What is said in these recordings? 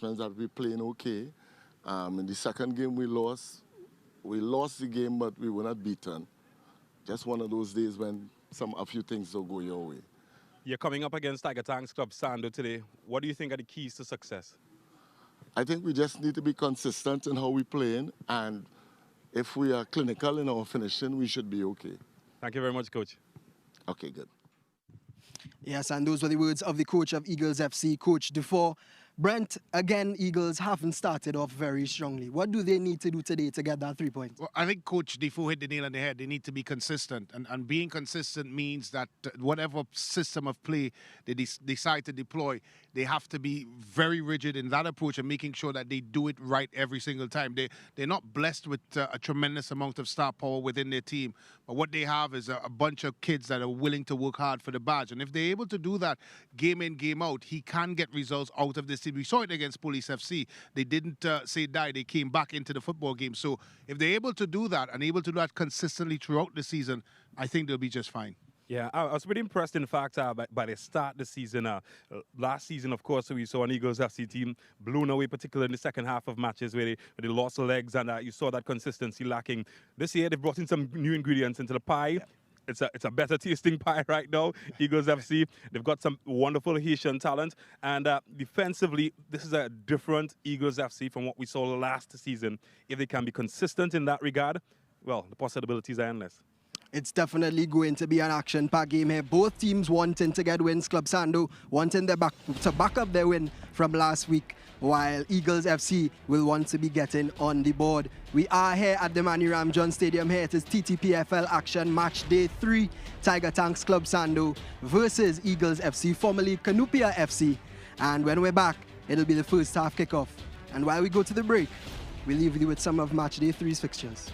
that we're playing okay. In the second game we lost. We lost the game, but we were not beaten. Just one of those days when a few things don't go your way. You're coming up against Tiger Tanks Club Sando today. What do you think are the keys to success? I think we just need to be consistent in how we're playing, and if we are clinical in our finishing, we should be okay. Thank you very much, Coach. Okay, good. Yes, and those were the words of the coach of Eagles FC, Coach Dufour. Brent, again, Eagles haven't started off very strongly. What do they need to do today to get that 3 points? Well, I think Coach Defoe hit the nail on the head. They need to be consistent. And being consistent means that whatever system of play they decide to deploy, they have to be very rigid in that approach and making sure that they do it right every single time. They're not blessed with a tremendous amount of star power within their team. But what they have is a bunch of kids that are willing to work hard for the badge. And if they're able to do that game in, game out, he can get results out of this team. We saw it against Police FC. They didn't say die. They came back into the football game. So if they're able to do that and able to do that consistently throughout the season, I think they'll be just fine. Yeah, I was pretty impressed, in fact, by the start of the season. Last season, of course, we saw an Eagles FC team blown away, particularly in the second half of matches where they lost legs, and you saw that consistency lacking. This year, they've brought in some new ingredients into the pie. Yeah. It's a better tasting pie right now, Eagles FC. They've got some wonderful Haitian talent. And defensively, this is a different Eagles FC from what we saw last season. If they can be consistent in that regard, well, the possibilities are endless. It's definitely going to be an action-packed game here. Both teams wanting to get wins. Club Sando wanting to back up their win from last week, while Eagles FC will want to be getting on the board. We are here at the Manny Ramjohn Stadium here. It is TTPFL action match day 3. Tiger Tanks Club Sando versus Eagles FC, formerly Canupia FC. And when we're back, it'll be the first half kickoff. And while we go to the break, we'll leave you with some of match day 3's fixtures.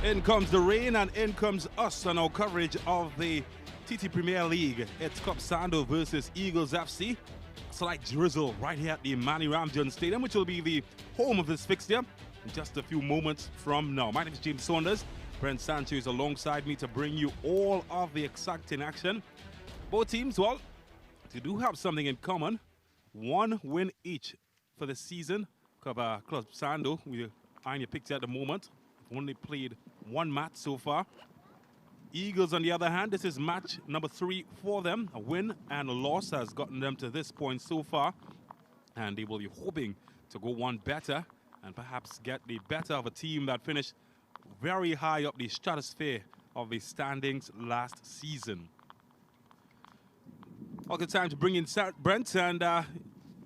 In comes the rain and in comes us on our coverage of the TT Premier League. It's Club Sando versus Eagles FC. Slight drizzle right here at the Manny Ramjohn Stadium, which will be the home of this fixture in just a few moments from now. My name is James Saunders. Brent Sancho is alongside me to bring you all of the exciting action. Both teams, well, they do have something in common. One win each for the season. Club Sando, we're eyeing your picture at the moment. Only played one match so far. Eagles, on the other hand, this is match number 3 for them. A win and a loss has gotten them to this point so far. And they will be hoping to go one better and perhaps get the better of a team that finished very high up the stratosphere of the standings last season. Okay, time to bring in Brent, and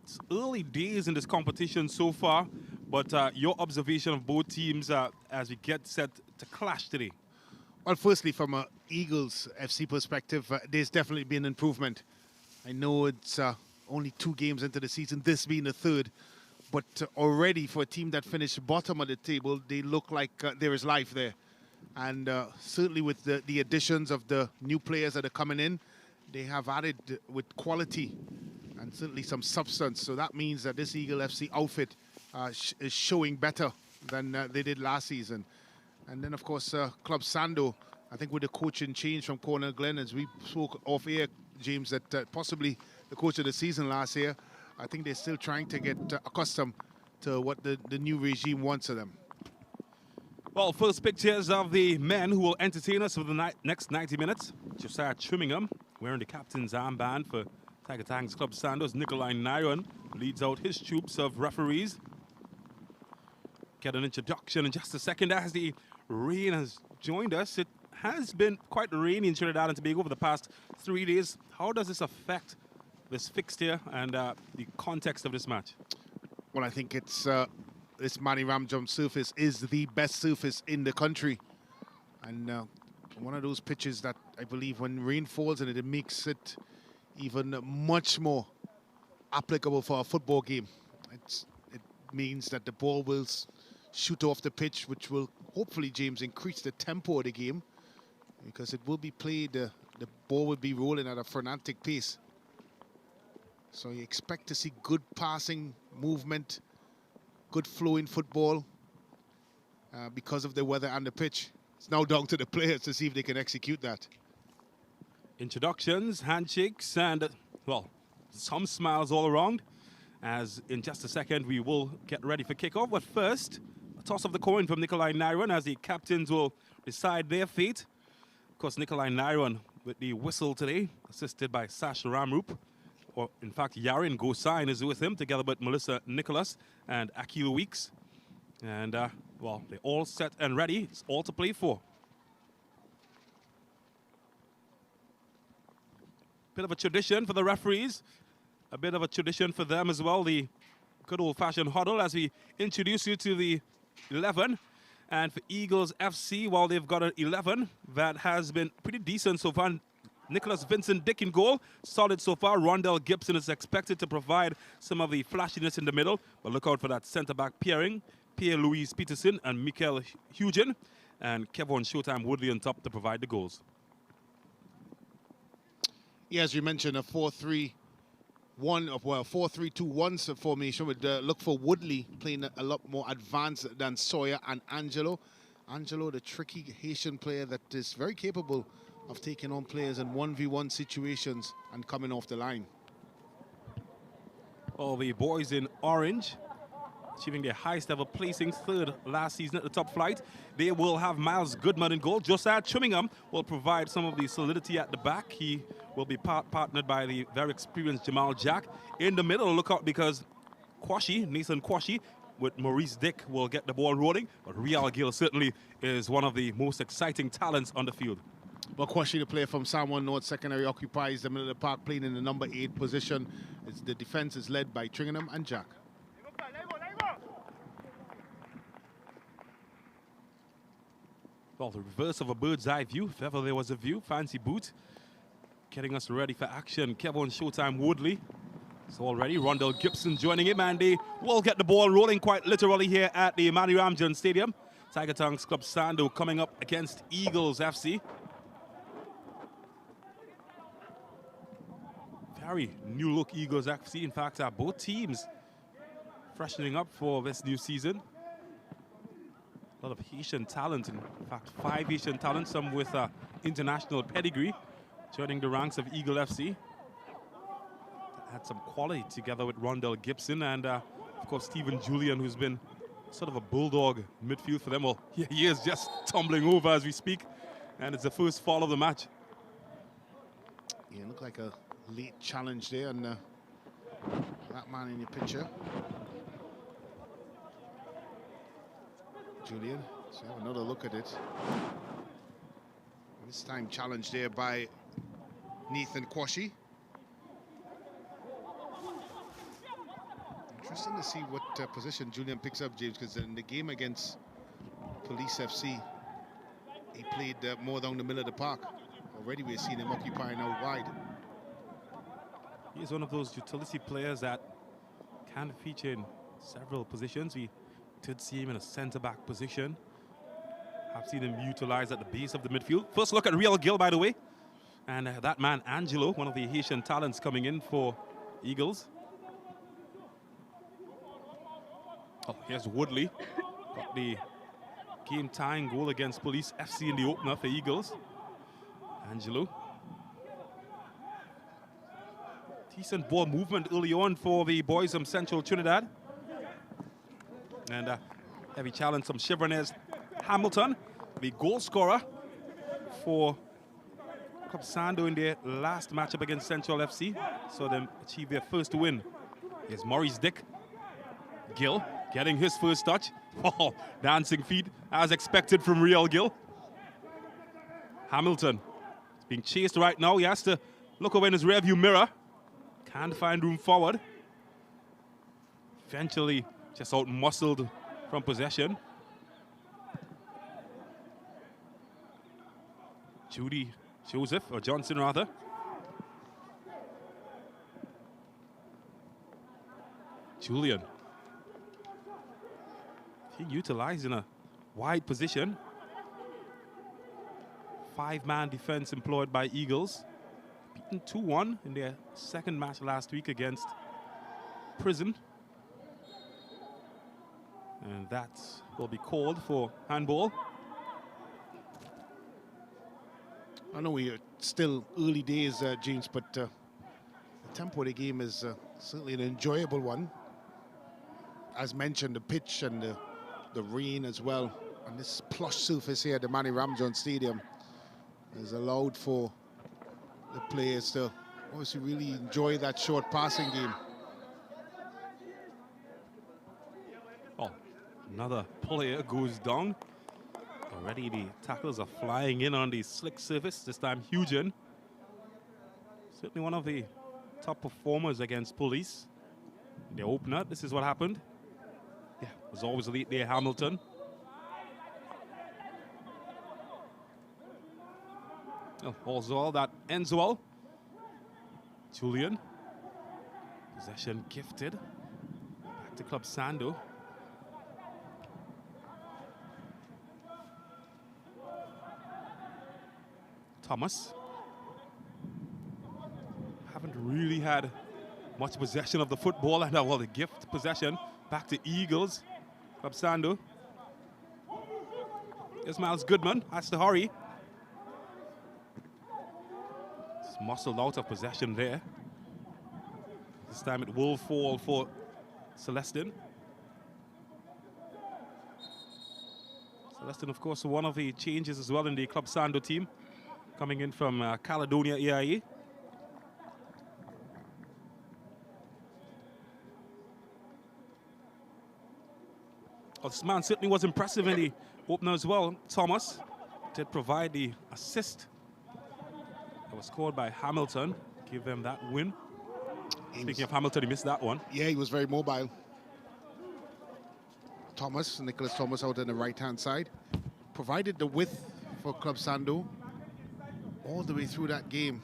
it's early days in this competition so far, but your observation of both teams as we get set to clash today. Well, firstly, from an Eagles FC perspective, there's definitely been improvement. I know it's only 2 games into the season, this being the 3rd, but already for a team that finished bottom of the table, they look like there is life there. And certainly with the additions of the new players that are coming in, they have added with quality and certainly some substance. So that means that this Eagle FC outfit is showing better than they did last season. And then, of course, Club Sando, I think with the coaching change from Cornell Glenn, as we spoke off air, James, that possibly the coach of the season last year, I think they're still trying to get accustomed to what the new regime wants of them. Well, first pictures of the men who will entertain us for the next 90 minutes. Josiah Trimmingham, wearing the captain's armband for Tiger Tanks Club Sando's. Nikolai Nyron leads out his troops of referees. Get an introduction in just a second as the rain has joined us. It has been quite rainy in Trinidad and Tobago over the past 3 days. How does this affect this fixture and the context of this match? Well, I think it's this Manny Ramjohn surface is the best surface in the country. And one of those pitches that I believe when rain falls in it makes it even much more applicable for a football game. It means that the ball will shoot off the pitch, which will hopefully, James, increase the tempo of the game, because it will be played, the ball will be rolling at a frenetic pace. So you expect to see good passing, movement, good flowing football because of the weather and the pitch. It's now down to the players to see if they can execute that. Introductions, handshakes, and, well, some smiles all around, as in just a second we will get ready for kickoff. But first, a toss of the coin from Nikolai Nyron as the captains will decide their fate. Of course, Nikolai Nyron with the whistle today, assisted by Sash Ramrup. Or in fact, Yarin Gosain is with him, together with Melissa Nicholas and Akil Weeks. And, well, they're all set and ready. It's all to play for. Bit of a tradition for the referees. A bit of a tradition for them as well. The good old-fashioned huddle as we introduce you to the 11. And for Eagles FC, while they've got an 11 that has been pretty decent so far. Nicholas Vincent Dick in goal, solid so far. Rondell Gibson is expected to provide some of the flashiness in the middle, but look out for that centre-back pairing. Pierre-Louis Peterson and Mikel Hugen, and Kevon Showtime Woodley on top to provide the goals. Yeah, as you mentioned, a 4-3-1, well, 4-3-2-1 formation would look for Woodley playing a lot more advanced than Sawyer and Angelo. Angelo, the tricky Haitian player that is very capable of taking on players in 1v1 situations and coming off the line. All the boys in orange, achieving their highest ever placing, 3rd last season at the top flight. They will have Miles Goodman in goal. Josiah Trimmingham will provide some of the solidity at the back. He will be partnered by the very experienced Jamal Jack. In the middle, look out because Nathan Kwashi with Maurice Dick will get the ball rolling. But Real Gill certainly is one of the most exciting talents on the field. Well, Kwashi, the player from San Juan North Secondary, occupies the middle of the park, playing in the number 8 position. The defense is led by Tringham and Jack. Well, the reverse of a bird's eye view, if ever there was a view. Fancy boot, getting us ready for action. Kevon Showtime Woodley is already. Rondell Gibson joining him, and they will get the ball rolling quite literally here at the Manny Ramjohn Stadium. Tiger Tongues Club Sando coming up against Eagles FC. Very new look Eagles FC. In fact, both teams freshening up for this new season. A lot of Haitian talent, in fact 5 Haitian talent, some with international pedigree, joining the ranks of Eagle FC. Had some quality together with Rondell Gibson and of course Stephen Julian, who's been sort of a bulldog midfield for them. Well, he is just tumbling over as we speak, and it's the first fall of the match. Yeah, looked like a late challenge there, and that man in your picture. Julian, let's have another look at it. This time challenged there by Nathan Kwashi. Interesting to see what position Julian picks up, James, because in the game against Police FC, he played more down the middle of the park. Already we're seeing him occupying out wide. He's one of those utility players that can feature in several positions. We did see him in a centre-back position. I've seen him utilized at the base of the midfield. First look at Real Gill, by the way. And that man, Angelo, one of the Haitian talents coming in for Eagles. Oh, here's Woodley. Got the game-tying goal against Police FC in the opener for Eagles. Angelo. Decent ball movement early on for the boys from Central Trinidad. And heavy challenge from Chevronez Hamilton, the goal scorer for Club Sando in their last matchup against Central FC. Saw them achieve their first win. Here's Maurice Dick. Gill getting his first touch. Oh, dancing feet as expected from Real Gill. Hamilton is being chased right now. He has to look over in his rearview mirror. Can't find room forward. Eventually just out-muscled from possession. Judy Joseph, or Johnson rather. Julian. He utilized in a wide position. 5-man defense employed by Eagles. Beaten 2-1 in their second match last week against Prison. And that will be called for handball. I know we are still early days, James, but the tempo of the game is certainly an enjoyable one. As mentioned, the pitch and the rain as well, and this plush surface here at the Manny Ramjohn Stadium has allowed for the players to obviously really enjoy that short passing game. Oh, another player goes down. Already the tackles are flying in on the slick surface, this time Hugen. Certainly one of the top performers against Police. In the opener, this is what happened. Yeah, it was always late there, Hamilton. Oh, all's well, that ends well. Julian. Possession gifted. Back to Club Sando. Thomas. Haven't really had much possession of the football, and well, the gift possession back to Eagles. Club Sando. Here's Miles Goodman, has to hurry. It's muscled out of possession there. This time it will fall for Celestin. Celestin, of course, one of the changes as well in the Club Sando team, coming in from Caledonia AIA. Oh, this man certainly was impressive in the opener as well. Thomas did provide the assist that was scored by Hamilton, give them that win. Speaking of Hamilton, he missed that one. Yeah, he was very mobile. Thomas, Nicholas Thomas out on the right-hand side, provided the width for Club Sando all the way through that game.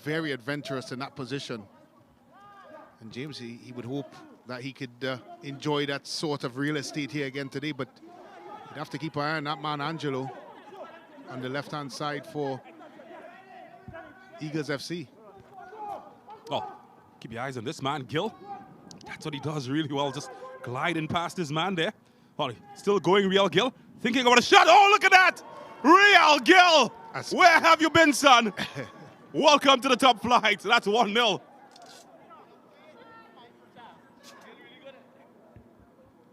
Very adventurous in that position. And James, he would hope that he could enjoy that sort of real estate here again today, but You'd have to keep an eye on that man, Angelo, on the left-hand side for Eagles FC. Oh, keep your eyes on this man, Gill. That's what he does really well, just gliding past his man there. Oh, still going, Real Gill. Thinking about a shot. Oh, look at that! Real Gill! Where have you been, son? Welcome to the top flight. That's 1-0.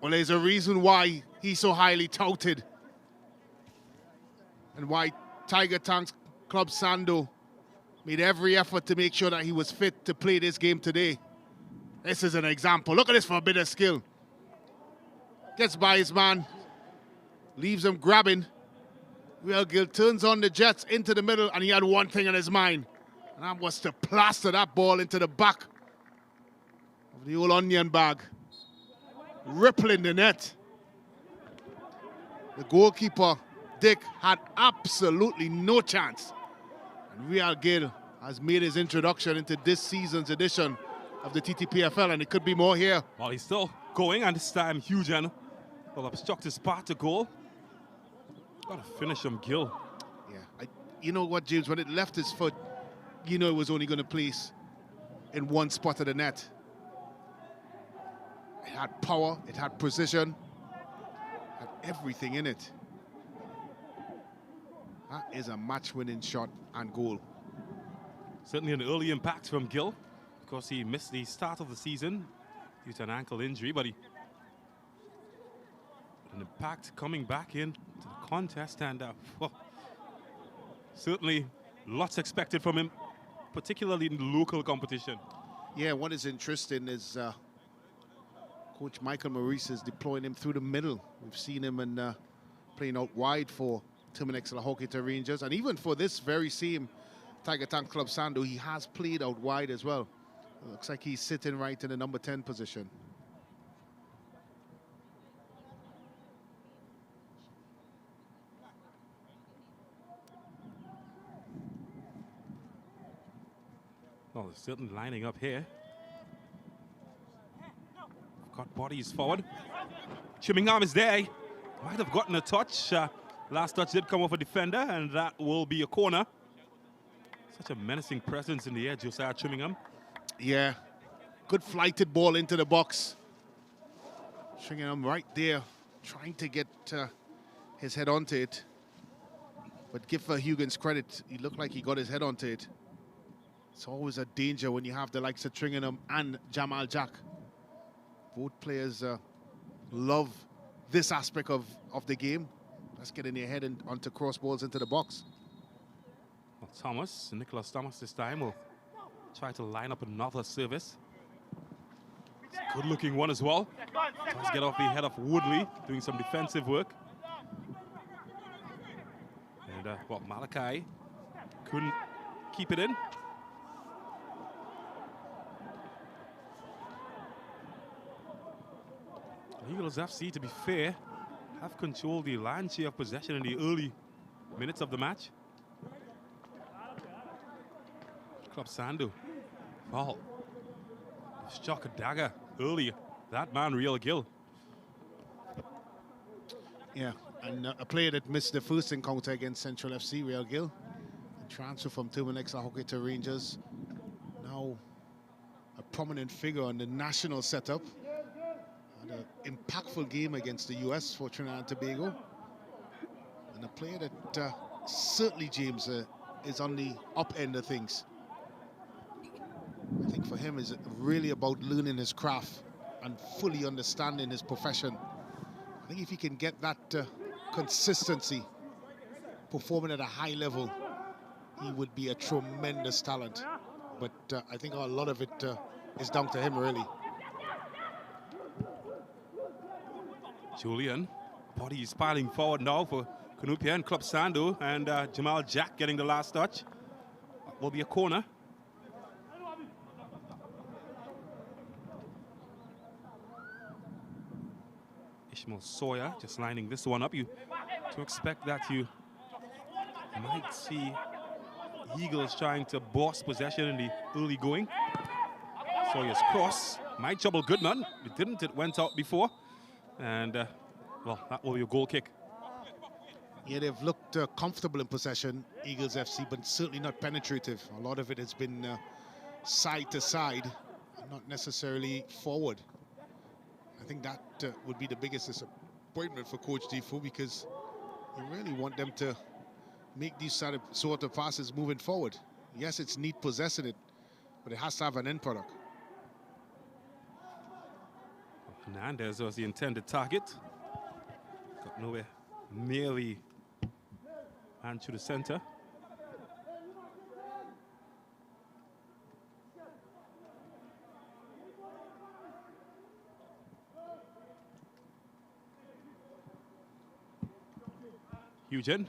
Well, there's a reason why he's so highly touted and why Tiger Tanks Club Sando made every effort to make sure that he was fit to play this game today. This is an example. Look at this for a bit of skill. Gets by his man, leaves him grabbing. Real Gill turns on the jets into the middle, and he had one thing on his mind, and that was to plaster that ball into the back of the old onion bag, rippling the net. The goalkeeper, Dick, had absolutely no chance. And Real Gill has made his introduction into this season's edition of the TTPFL, and it could be more here. Well, he's still going, and this time Hugen will obstruct his path to goal. Gotta finish him, Gill. Yeah, you know what, James, when it left his foot, you know it was only going to place in one spot of the net. It had power, it had precision, had everything in it. That is a match-winning shot and goal. Certainly an early impact from Gill. Of course, he missed the start of the season due to an ankle injury, but an impact coming back in to the contest, and well, certainly lots expected from him, particularly in the local competition. Yeah, what is interesting is Coach Michael Maurice is deploying him through the middle. We've seen him playing out wide for Terminex La Hockey Rangers, and even for this very same Tiger Tank Club Sando, he has played out wide as well. It looks like he's sitting right in the number 10 position. Well, they're certainly lining up here. Got bodies forward. Chimingham is there. Might have gotten a touch. Last touch did come off a defender, and that will be a corner. Such a menacing presence in the air, Josiah Chimingham. Yeah, good flighted ball into the box. Chimingham right there, trying to get his head onto it. But give Hugen's credit, he looked like he got his head onto it. It's always a danger when you have the likes of Tringham and Jamal Jack. Both players love this aspect of the game. Let's get in your head and onto cross balls into the box. Well, Thomas, Nicholas Thomas this time will try to line up another service. It's a good-looking one as well. Tries to get off the head of Woodley, doing some defensive work. And, well, Malachi couldn't keep it in. Eagles FC, to be fair, have controlled the lion's share of possession in the early minutes of the match. Club Sando. Well, struck a dagger early. That man, Real Gill. Yeah, and a player that missed the first encounter against Central FC, Real Gill. A transfer from Terminex La Hockey Rangers. Now a prominent figure on the national setup. Had an impactful game against the US for Trinidad and Tobago. And a player that certainly, James, is on the up end of things. I think for him is really about learning his craft and fully understanding his profession. I think if he can get that consistency, performing at a high level, he would be a tremendous talent. But I think a lot of it is down to him, really. Julian, body is piling forward now for Canupia and Club Sando, and Jamal Jack getting the last touch. Will be a corner. Ishmael Sawyer just lining this one up. You to expect that you might see Eagles trying to boss possession in the early going. Sawyer's cross might trouble Goodman. It didn't. It went out before. And, well, that will be a goal kick. Yeah, they've looked comfortable in possession, Eagles FC, but certainly not penetrative. A lot of it has been side to side, not necessarily forward. I think that would be the biggest disappointment for Coach Defoe, because you really want them to make these sort of passes moving forward. Yes, it's neat possessing it, but it has to have an end product. Hernandez was the intended target. Got nowhere near the man to the center. Eugen.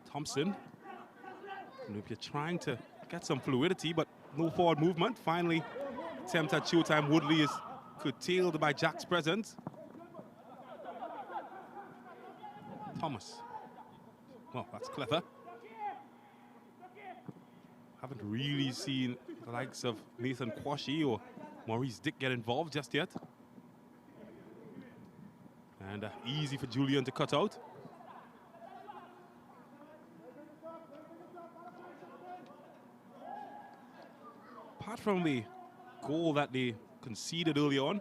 Thompson. And if you're trying to get some fluidity, but no forward movement. Finally, attempt at showtime. Woodley is curtailed by Jack's presence. Thomas. Well, that's clever. Haven't really seen the likes of Nathan Quashie or Maurice Dick get involved just yet. And easy for Julian to cut out. Apart from the goal that they conceded early on,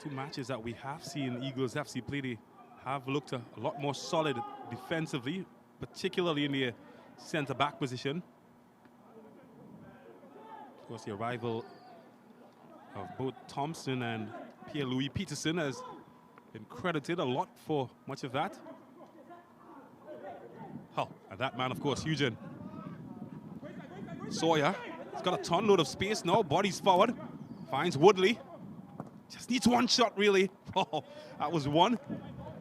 2 matches that we have seen Eagles FC play, they have looked a lot more solid defensively, particularly in the centre-back position. Of course, the arrival of both Thompson and Pierre-Louis Peterson has been credited a lot for much of that. Oh, and that man, of course, Eugen. Sawyer. He's got a ton load of space now, bodies forward, finds Woodley. Just needs one shot, really. Oh, that was one,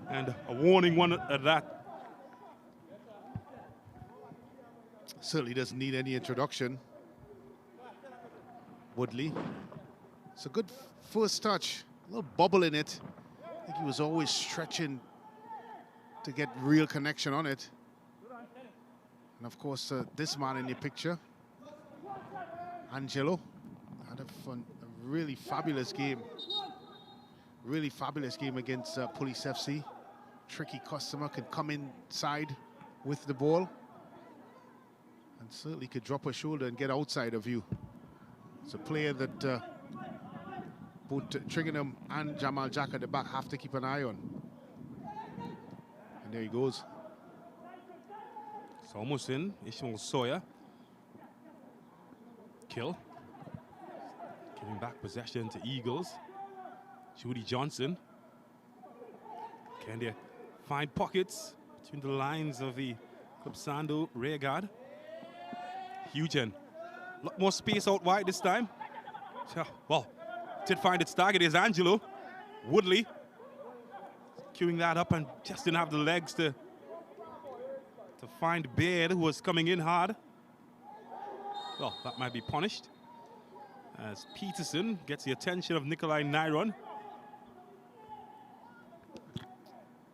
and a warning one at that. Certainly doesn't need any introduction. Woodley. It's a good first touch, a little bubble in it. I think he was always stretching to get real connection on it. And of course, this man in your picture, Angelo, had a really fabulous game. Really fabulous game against Police FC. Tricky customer, can come inside with the ball and certainly could drop a shoulder and get outside of you. It's a player that both Tringham and Jamal Jack at the back have to keep an eye on. And there he goes. It's almost in. Ishmael Sawyer. Kill. Giving back possession to Eagles. Judy Johnson. Can they find pockets between the lines of the Club Sando rear guard? Eugen. A lot more space out wide this time. Well, did find its target is Angelo. Woodley. Queuing that up and just didn't have the legs to find Baird, who was coming in hard. Well, that might be punished, as Peterson gets the attention of Nikolai Nyron.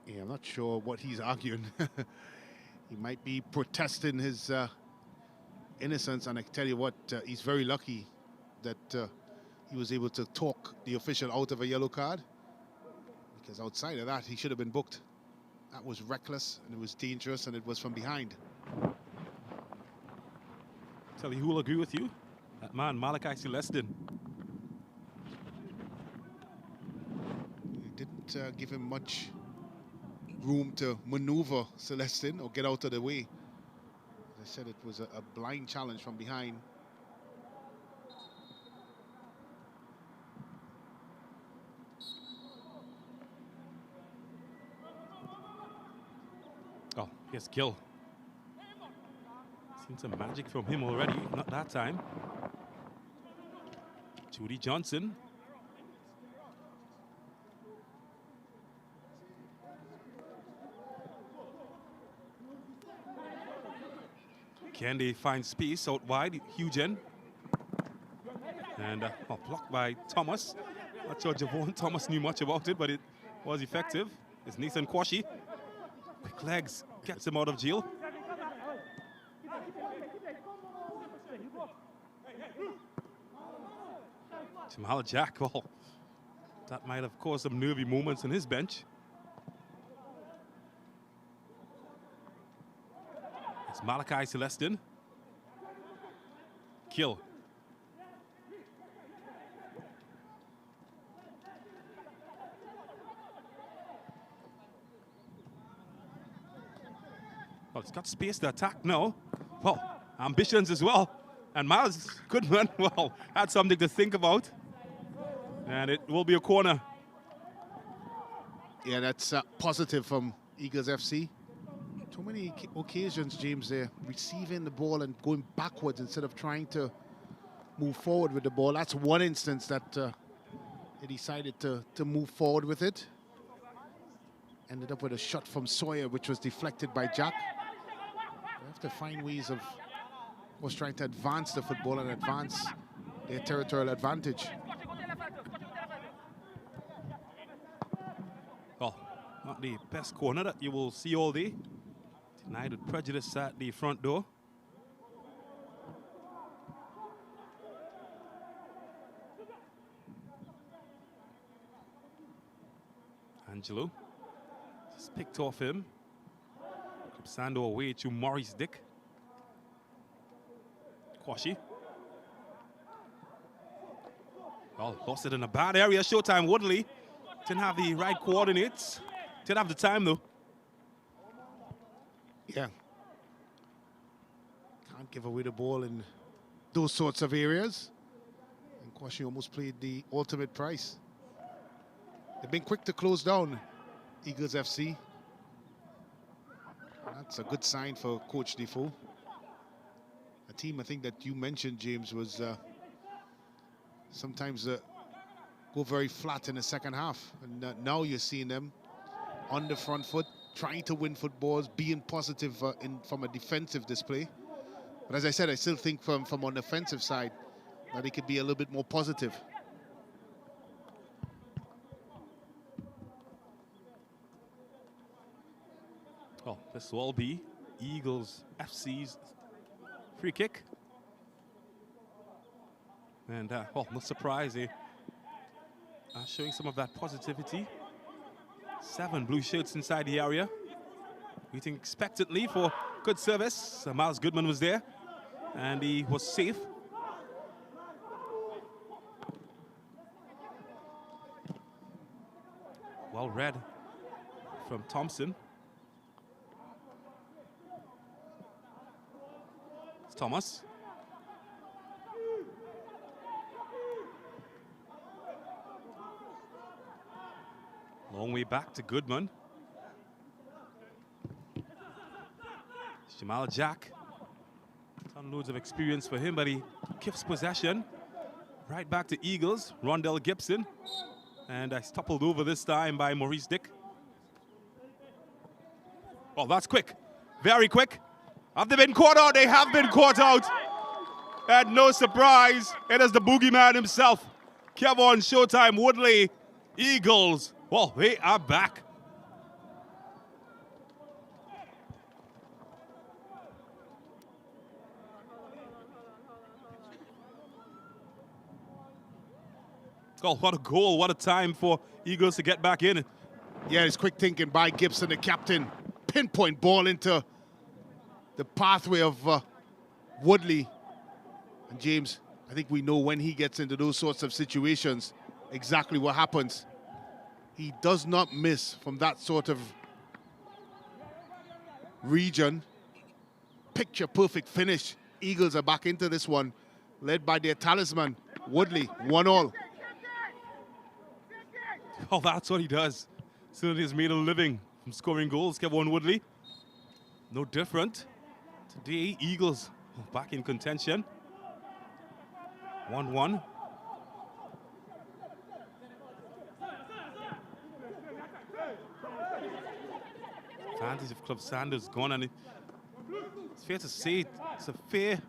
Yeah, I'm not sure what he's arguing. He might be protesting his innocence, and I tell you what, he's very lucky that he was able to talk the official out of a yellow card, because outside of that, he should have been booked. That was reckless, and it was dangerous, and it was from behind. Tell you who will agree with you. That man, Malachi Celestin. He didn't give him much room to maneuver Celestin or get out of the way. As I said, it was a blind challenge from behind. Oh, yes, Gill. Seen some magic from him already, not that time. Judy Johnson. Can they find space out wide? Eugen. And blocked by Thomas. Not sure Javon Thomas knew much about it, but it was effective. It's Nathan Quashie. Quick legs, gets him out of jail. Jamal Jack, That might have caused some nervy moments on his bench. It's Malachi Celestin. Kill. Well, it's got space to attack now. Well, ambitions as well. And Miles Goodman, well, had something to think about. And it will be a corner. Yeah, that's positive from Eagles FC. Too many occasions, James, they're receiving the ball and going backwards instead of trying to move forward with the ball. That's one instance that they decided to move forward with it. Ended up with a shot from Sawyer, which was deflected by Jack. They have to find ways of trying to advance the football and advance their territorial advantage. Well, not the best corner that you will see all day. Denied with prejudice at the front door. Angelo just picked off him. Sando away to Maurice Dick. Kwashi. Well, lost it in a bad area. Showtime Woodley. Didn't have the right coordinates. Didn't have the time though. Yeah. Can't give away the ball in those sorts of areas. And Kwashi almost played the ultimate price. They've been quick to close down Eagles FC. That's a good sign for Coach Defoe. A team I think that you mentioned, James, was sometimes go very flat in the second half. And now you're seeing them on the front foot, trying to win footballs, being positive from a defensive display. But as I said, I still think from on the offensive side that it could be a little bit more positive. Well, this will be Eagles FC's free kick. And, well, no surprise, they are showing some of that positivity. 7 blue shirts inside the area. Waiting expectantly for good service. Miles Goodman was there, and he was safe. Well read from Thompson. It's Thomas. Long way back to Goodman. Jamal Jack. Ton loads of experience for him, but he gives possession. Right back to Eagles. Rondell Gibson. And it's toppled over this time by Maurice Dick. Oh, that's quick. Very quick. Have they been caught out? They have been caught out. And no surprise, it is the boogeyman himself. Kevon Showtime Woodley. Eagles. Well, they are back. Oh, what a goal. What a time for Eagles to get back in. Yeah, it's quick thinking by Gibson, the captain. Pinpoint ball into the pathway of Woodley. And James, I think we know when he gets into those sorts of situations exactly what happens. He does not miss from that sort of region. Picture perfect finish. Eagles are back into this one, led by their talisman, Woodley, 1-1. Oh, that's what he does. Certainly has made a living from scoring goals, Kevon Woodley. No different. Today, Eagles back in contention. 1-1. Advantage of Club Sando's gone, and it's fair to say it's a fair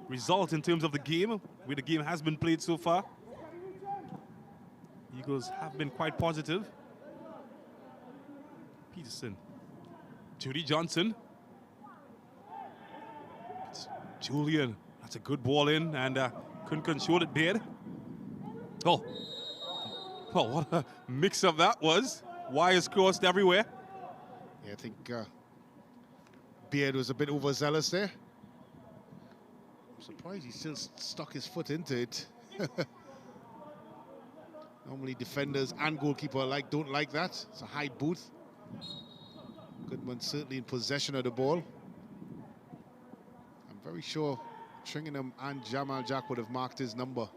result in terms of the game, where the game has been played so far. Eagles have been quite positive. Peterson. Judy Johnson. It's Julian. That's a good ball in, and couldn't control it there. Oh. Well, what a mix-up that was. Wires crossed everywhere. Yeah, I think Beard was a bit overzealous there. I'm surprised he still stuck his foot into it. Normally defenders and goalkeeper alike don't like that. It's a high boot. Goodman certainly in possession of the ball. I'm very sure Tringham and Jamal Jack would have marked his number.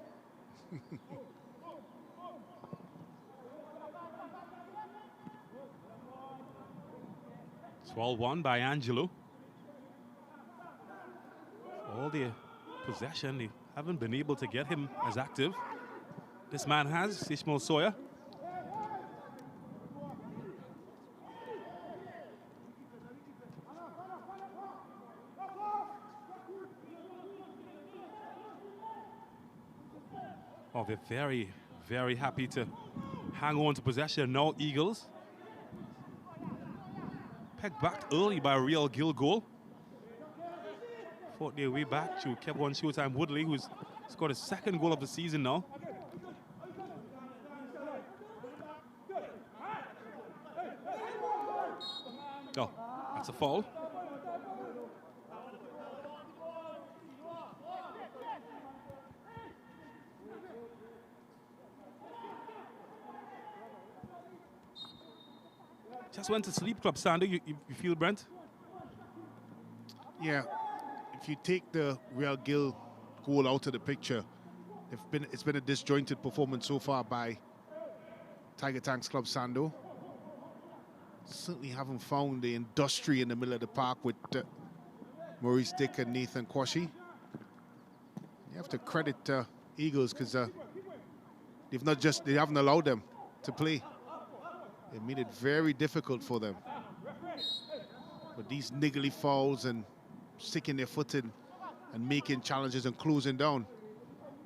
12-1 by Angelo. All the possession, they haven't been able to get him as active. This man has, Ishmael Sawyer. Oh, they're very, very happy to hang on to possession now, Eagles. Pegged back early by a Real Gill goal. Fought their way back to Kevin Showtime Woodley, who's scored his second goal of the season now. Oh, that's a foul. Just went to sleep, Club Sando. You feel, Brent? Yeah, if you take the Real Gill goal out of the picture, it's been a disjointed performance so far by Tiger Tanks Club Sando. Certainly haven't found the industry in the middle of the park with Maurice Dick and Nathan Quashie. You have to credit Eagles because they haven't allowed them to play. They made it very difficult for them. But these niggly fouls and sticking their foot in and making challenges and closing down,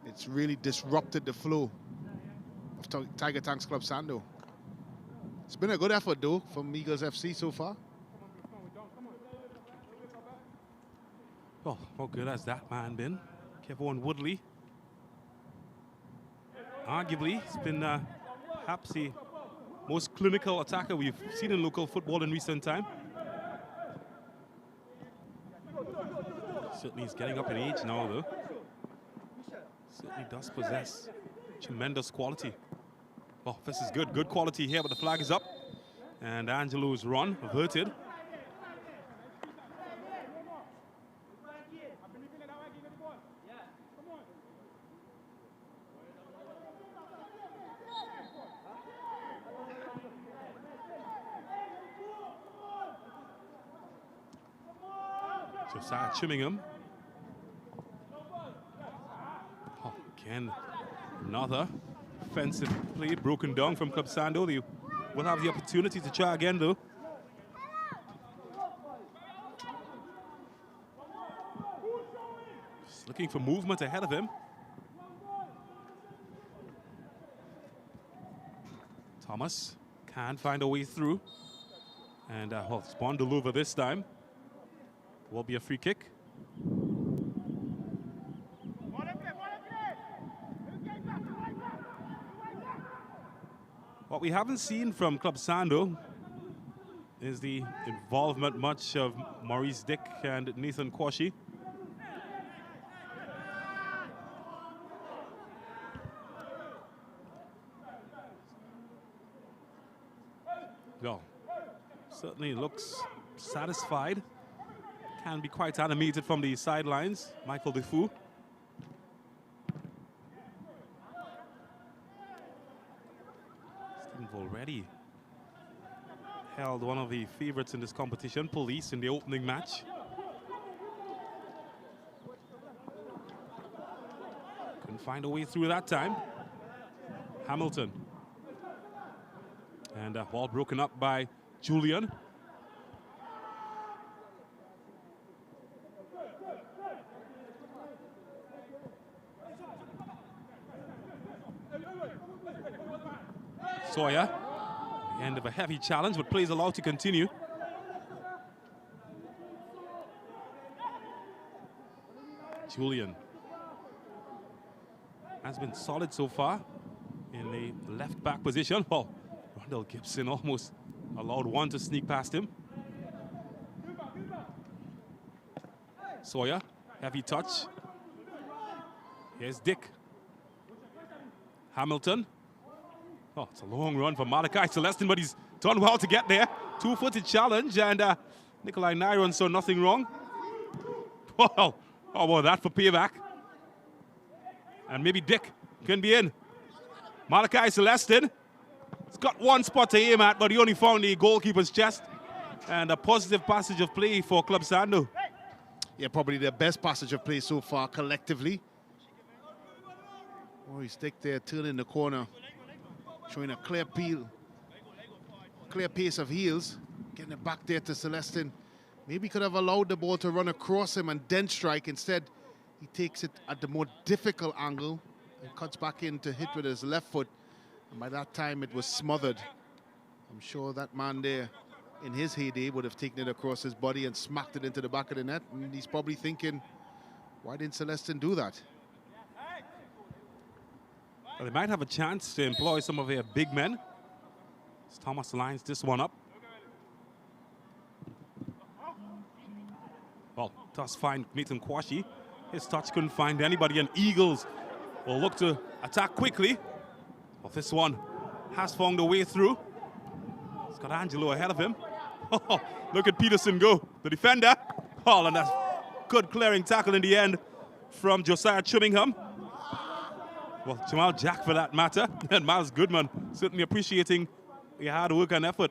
it's really disrupted the flow of Tiger Tanks Club Sando. It's been a good effort, though, from Eagles FC so far. Oh, how good has that man been? Kevin Woodley. Arguably, it's been perhaps the most clinical attacker we've seen in local football in recent time. Certainly he's getting up in age now, though. Certainly does possess tremendous quality. Oh, this is good. Good quality here, but the flag is up. And Angelo's run averted. Josiah Chimmingham. Oh, again, another offensive play broken down from Club Sando. They will have the opportunity to try again, though. Just looking for movement ahead of him. Thomas can find a way through. And well, it's Bondaluva this time. Will be a free kick. What we haven't seen from Club Sando is the involvement much of Maurice Dick and Nathan Quashie. Well, certainly looks satisfied. Can be quite animated from the sidelines. Michael Defoe. Steve already held one of the favorites in this competition, Police, in the opening match. Couldn't find a way through that time. Hamilton. And ball broken up by Julian. Sawyer, the end of a heavy challenge, but plays allowed to continue. Julian has been solid so far in the left back position. Oh, Rondell Gibson almost allowed one to sneak past him. Sawyer, heavy touch. Here's Dick. Hamilton. Oh, it's a long run for Malachi Celestin, but he's done well to get there. Two-footed challenge, and Nikolai Nyron saw nothing wrong. Well, how about that for payback? And maybe Dick can be in. Malachi Celestin. He's got one spot to aim at, but he only found the goalkeeper's chest. And a positive passage of play for Club Sando. Yeah, probably the best passage of play so far collectively. Oh, he's Dick there, turning the corner, showing a clear peel, clear pace of heels, getting it back there to Celestin. Maybe could have allowed the ball to run across him and then strike. Instead, he takes it at the more difficult angle and cuts back in to hit with his left foot. And by that time, it was smothered. I'm sure that man there, in his heyday, would have taken it across his body and smacked it into the back of the net. And he's probably thinking, why didn't Celestin do that? Well, they might have a chance to employ some of their big men. As Thomas lines this one up. Well, does find Nathan Kwashi. His touch couldn't find anybody, and Eagles will look to attack quickly. Well, this one has found a way through. He's got Angelo ahead of him. Oh, look at Peterson go, the defender. Oh, and that's good clearing tackle in the end from Josiah Chummingham. Well, Jamal Jack for that matter, and Miles Goodman certainly appreciating the hard work and effort.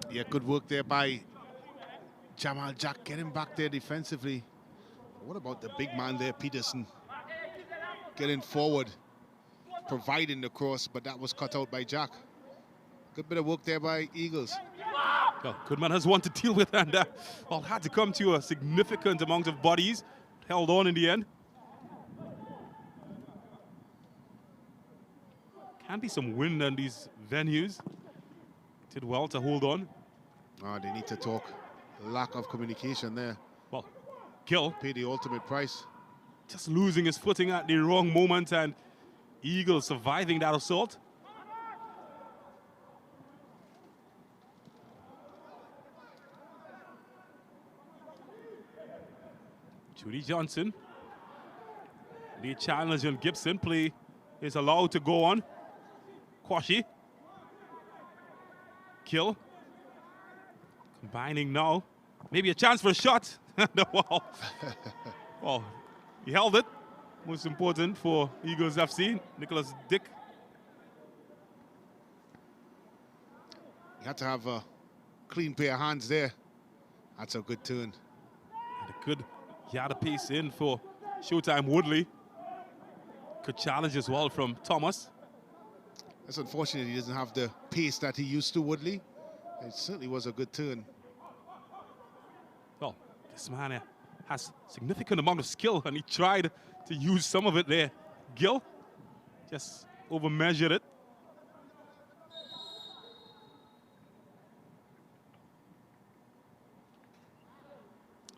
Yeah, good work there by Jamal Jack, getting back there defensively. What about the big man there, Peterson? Getting forward, providing the cross, but that was cut out by Jack. Good bit of work there by Eagles. Well, Goodman has one to deal with, and well, had to come to a significant amount of bodies. Held on in the end. Can be some wind on these venues. Did well to hold on. Oh, they need to talk. Lack of communication there. Well, Gill Pay the ultimate price. just losing his footing at the wrong moment, and Eagles surviving that assault. Judy Johnson. The challenge on Gibson. Play is allowed to go on. Kwashi. Kill. Combining now. Maybe a chance for a shot. The wall. Well, he held it. Most important for Eagles FC. Nicholas Dick. You had to have a clean pair of hands there. That's a good turn. And a good yard of pace in for Showtime Woodley. Good challenge as well from Thomas. It's unfortunate he doesn't have the pace that he used to, Woodley. It certainly was a good turn. Well, this man has significant amount of skill, and he tried to use some of it there. Gill just overmeasured it.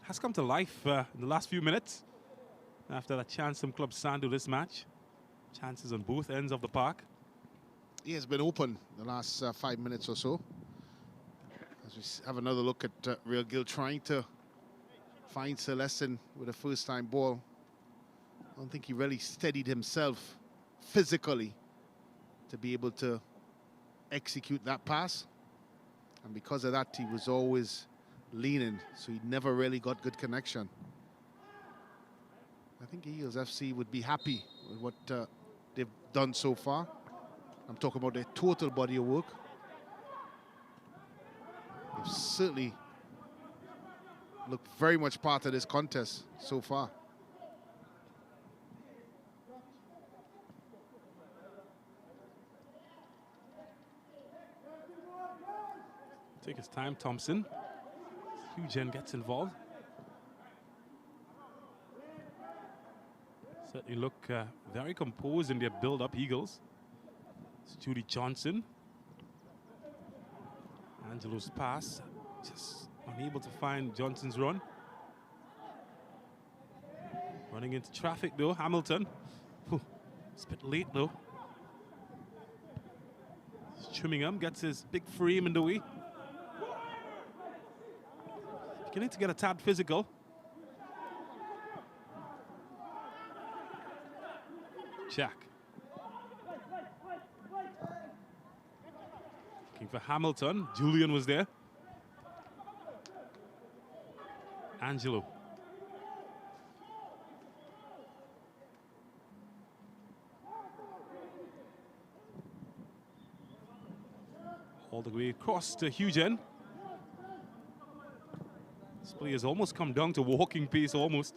Has come to life in the last few minutes after that chance from Club Sando this match. Chances on both ends of the park. He has been open the last 5 minutes or so. As we have another look at Real Gill trying to find Celestin with a first-time ball. I don't think he really steadied himself physically to be able to execute that pass. And because of that, he was always leaning, so he never really got good connection. I think Eagles FC would be happy with what they've done so far. I'm talking about their total body of work. They've certainly looked very much part of this contest so far. Take his time, Thompson. Hugen gets involved. Certainly look very composed in their build-up, Eagles. It's Judy Johnson. Angelo's pass, just unable to find Johnson's run. Running into traffic though, Hamilton. Whew, it's a bit late though. Chimmingham gets his big frame in the way. Beginning to get a tad physical. Jack. Looking for Hamilton. Julian was there. Angelo. All the way across to Hugen. This play has almost come down to walking pace, almost.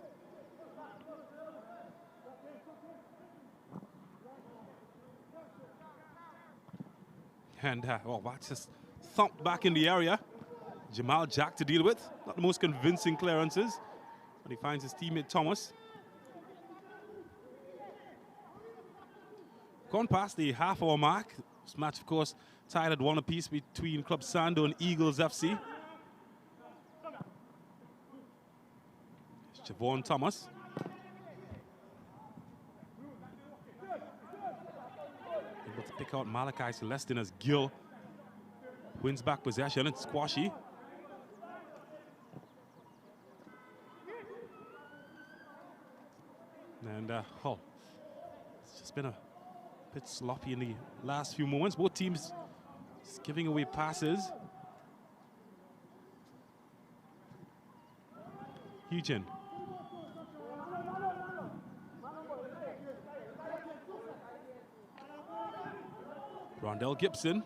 And, that's just thumped back in the area. Jamal Jack to deal with. Not the most convincing clearances. But he finds his teammate Thomas. Gone past the half-hour mark. This match, of course, tied at 1 apiece between Club Sando and Eagles FC. It's Javon Thomas. Able to pick out Malachi Celestin as Gill wins back possession. It's Squashy. And, it's just been a bit sloppy in the last few moments. Both teams just giving away passes. Hugen. Rondell Gibson.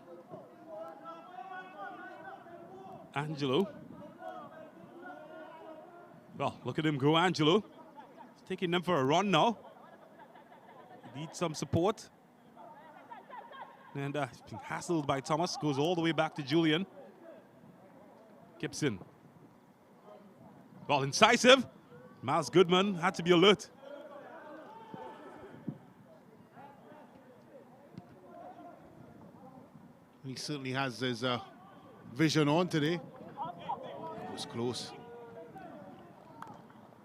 Angelo. Well, look at him go, Angelo. He's taking them for a run now. He needs some support. And he's being hassled by Thomas. Goes all the way back to Julian. Gibson. Well, incisive. Miles Goodman had to be alert. He certainly has his vision on today. It was close.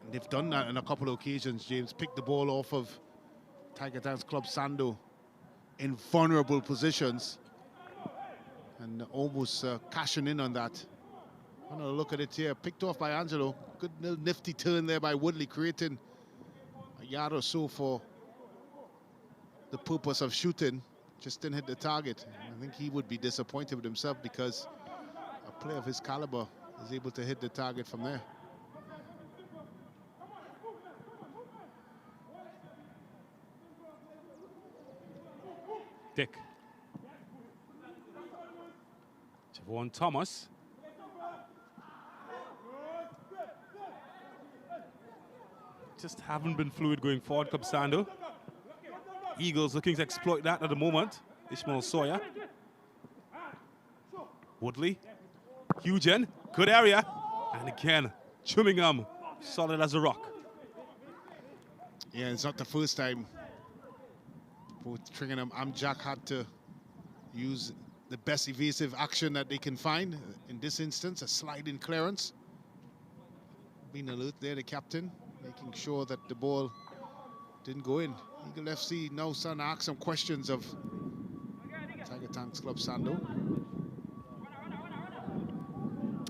And they've done that on a couple of occasions, James. Picked the ball off of Tiger Town's Club Sando in vulnerable positions. And almost cashing in on that. Another look at it here. Picked off by Angelo. Good little nifty turn there by Woodley, creating a yard or so for the purpose of shooting. Just didn't hit the target. I think he would be disappointed with himself because a player of his caliber is able to hit the target from there. Dick. Javon Thomas. Just haven't been fluid going forward, Club Sando. Eagles looking to exploit that at the moment. Ishmael Sawyer. Woodley. Hugen. Good area. And again, Chimmingham. Solid as a rock. Yeah, it's not the first time both Tringham and Jack had to use the best evasive action that they can find. In this instance, a sliding clearance. Being alert there, the captain, making sure that the ball didn't go in. Eagle FC now starting to ask some questions of Tiger Tanks Club Sando.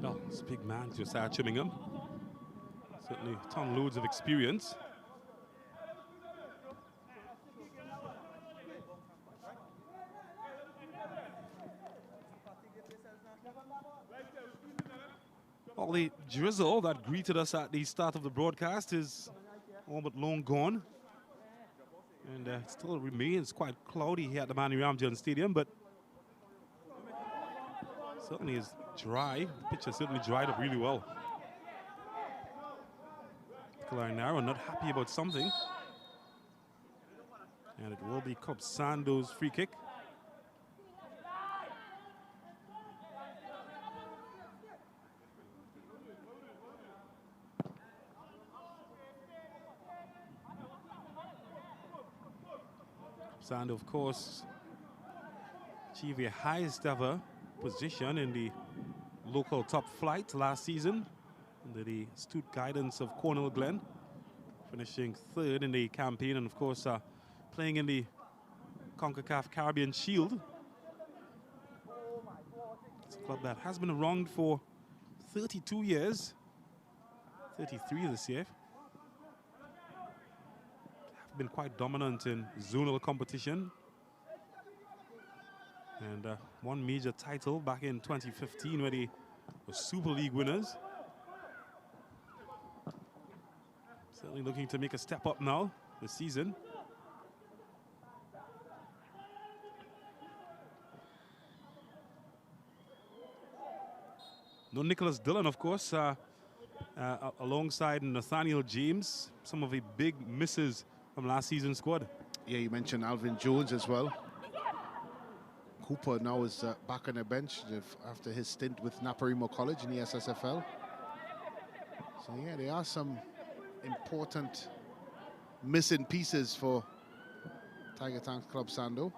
Oh, it's a big man, Josiah Chimmingham. Certainly a ton loads of experience. All the drizzle that greeted us at the start of the broadcast is all but long gone. And it still remains quite cloudy here at the Manny Ramjan Stadium, but certainly is dry. The pitch has certainly dried up really well. Clarinaro not happy about something. And it will be Club Sando's free kick. Sando, of course, achieved the highest ever position in the local top flight last season under the astute guidance of Cornell Glen. finishing third in the campaign, and of course playing in the CONCACAF Caribbean Shield. It's a club that has been around for 32 years, 33 this year. Have been quite dominant in zonal competition, and won major title back in 2015 where they were Super League winners. Certainly looking to make a step up now this season. No Nicholas Dillon, of course, alongside Nathaniel James, some of the big misses from last season's squad. Yeah, you mentioned Alvin Jones as well. Cooper now is back on the bench after his stint with Naparimo College in the SSFL. So yeah, there are some important missing pieces for Tiger Tanks Club Sando.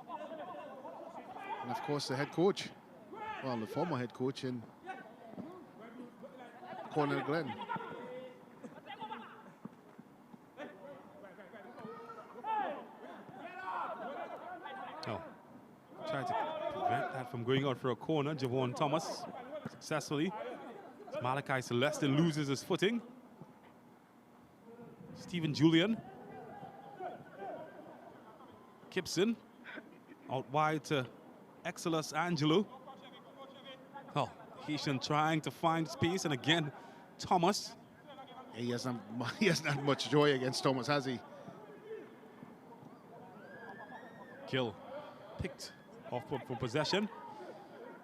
And of course the head coach, well, the former head coach in Cornell Glen. Oh, tried to prevent that from going out for a corner. Javon Thomas successfully. Malachi Celestin loses his footing. Stephen Julian. Gibson out wide to Exilus Angelo. Oh, Haitian trying to find space, and again, Thomas. He hasn't had much joy against Thomas, has he? Gill picked off for possession.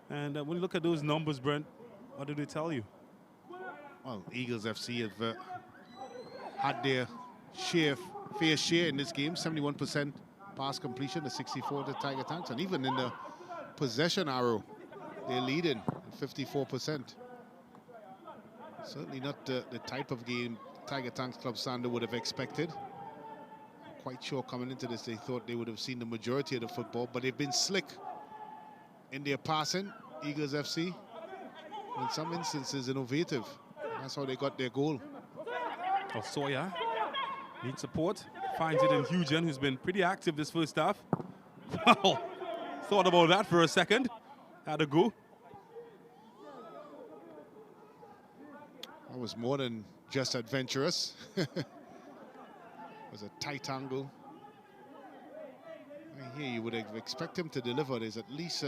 And when you look at those numbers, Brent, what do they tell you? Well, Eagles FC have had their fair share in this game. 71% pass completion to 64 to Tiger Tanks. And even in the possession arrow, they're leading at 54%. Certainly not the type of game Tiger Tanks Club Sando would have expected. Quite sure coming into this they thought they would have seen the majority of the football, but they've been slick in their passing, Eagles FC. In some instances, innovative. That's how they got their goal. Oh, Sawyer needs support. Finds it in Hugen, who's been pretty active this first half. Wow, thought about that for a second. Had a go. That was more than just adventurous. It was a tight angle. And here you would expect him to deliver. There's at least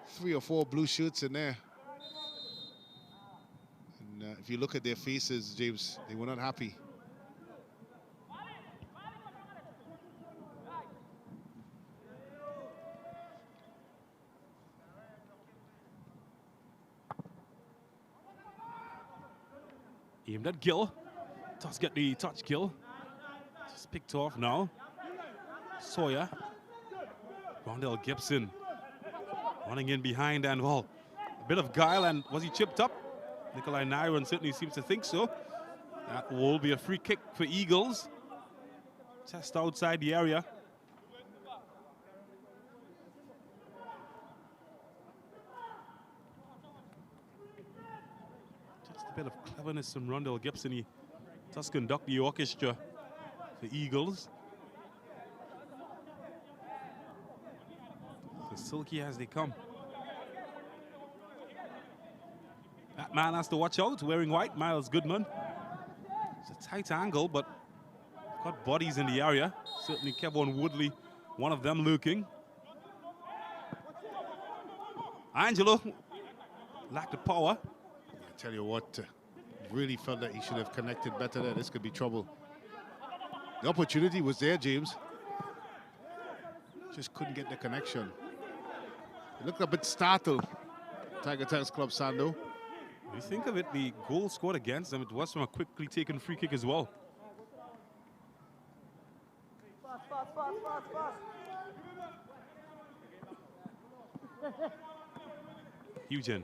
3 or 4 blue shirts in there. And if you look at their faces, James, they were not happy. Aimed at Gill. Does get the touch, Gill. Just picked off now. Sawyer. Rondell Gibson running in behind, and well, a bit of guile, and was he chipped up? Nikolai Nyron certainly seems to think so. That will be a free kick for Eagles. Just outside the area. Just a bit of cleverness from Rondell Gibson. He does conduct the orchestra for Eagles. As silky as they come. That man has to watch out, wearing white, Miles Goodman. It's a tight angle, but got bodies in the area. Certainly Kevon Woodley, one of them lurking. Angelo lacked the power. I tell you what, really felt that he should have connected better there. This could be trouble. The opportunity was there, James. Just couldn't get the connection. He looked a bit startled, Tiger Tanks Club Sando. When you think of it, the goal scored against them, it was from a quickly taken free kick as well. Eugen.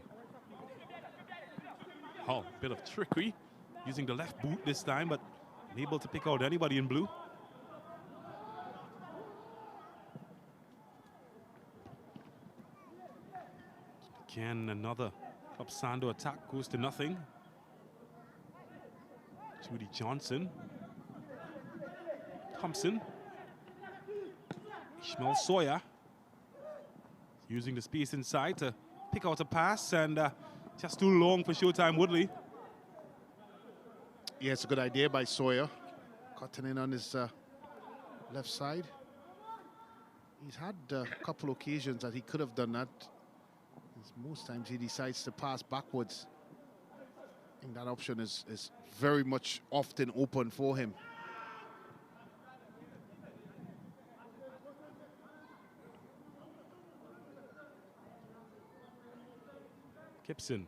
Oh, bit of trickery. Using the left boot this time, but unable to pick out anybody in blue. Again, another Club Sando attack goes to nothing. Judy Johnson. Thompson. Ishmael Sawyer using the space inside to pick out a pass, and just too long for Showtime Woodley. Yeah, it's a good idea by Sawyer. Cutting in on his left side. He's had a couple occasions that he could have done that. Most times he decides to pass backwards. I think that option is very much often open for him. Gibson,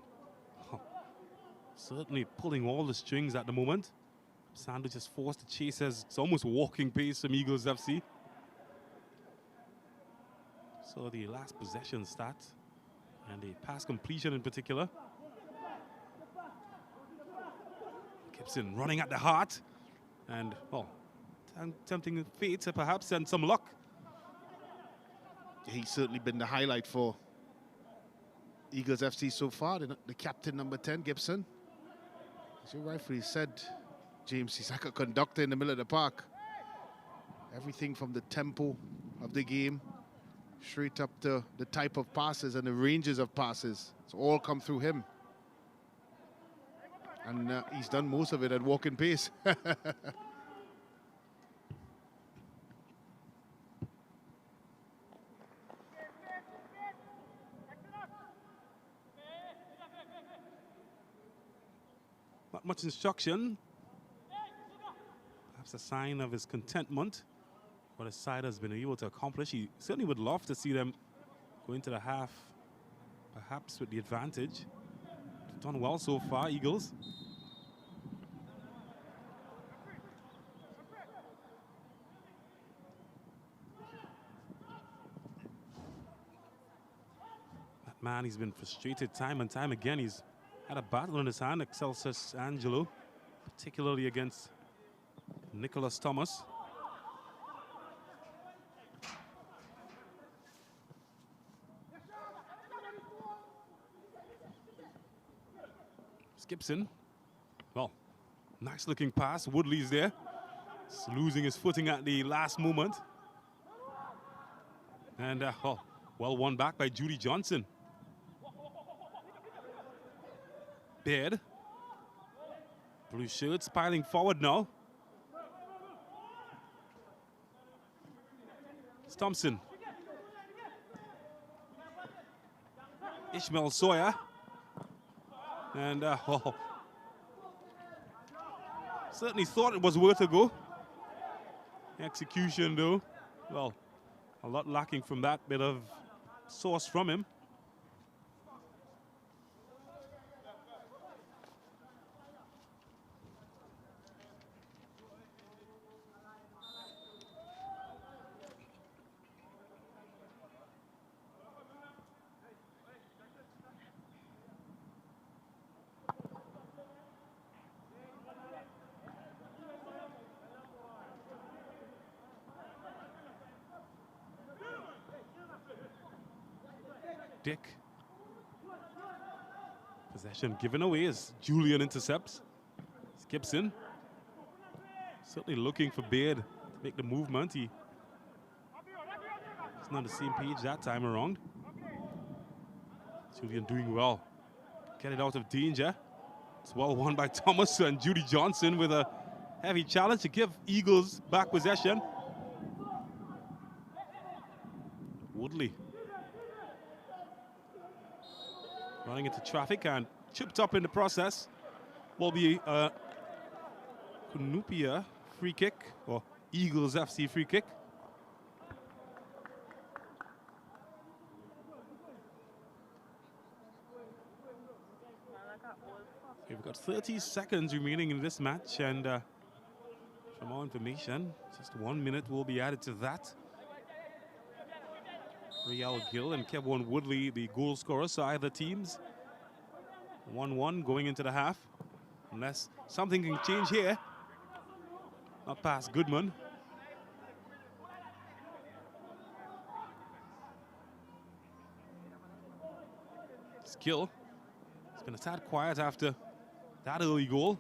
certainly pulling all the strings at the moment. Sando just forced to chase as it's almost walking pace from Eagles FC. So the last possession stat and the pass completion in particular. Gibson running at the heart and, well, tempting fate perhaps and some luck. He's certainly been the highlight for Eagles FC so far, the captain number 10, Gibson. As you rightfully said, James, he's like a conductor in the middle of the park. Everything from the tempo of the game, straight up to the type of passes and the ranges of passes. It's all come through him. And he's done most of it at walking pace. Not much instruction. Perhaps a sign of his contentment. What his side has been able to accomplish. He certainly would love to see them go into the half, perhaps with the advantage. Done well so far, Eagles. That man, he's been frustrated time and time again. He's had a battle in his hand, Excelsus Angelo, particularly against Nicholas Thomas. Gibson, well, nice looking pass. Woodley's there. He's losing his footing at the last moment. And, well won back by Judy Johnson. Baird. Blue shirts piling forward now. It's Thompson. Ishmael Sawyer. And, certainly thought it was worth a go. Execution, though, well, a lot lacking from that bit of sauce from him. Dick. Possession given away as Julian intercepts. It's Gibson. Certainly looking for Baird to make the movement. He's not on the same page that time around. Julian doing well. Get it out of danger. It's well won by Thomas and Judy Johnson with a heavy challenge to give Eagles back possession. Woodley. Running into traffic and chipped up in the process. Will be a Kunupia free kick, or Eagles FC free kick. We've got 30 seconds remaining in this match, and for more information, just 1 minute will be added to that. Riel Gill and Kevon Woodley, the goal scorers, so either teams 1-1 going into the half. Unless something can change here. Not past Goodman. Skill. It's been a tad quiet after that early goal.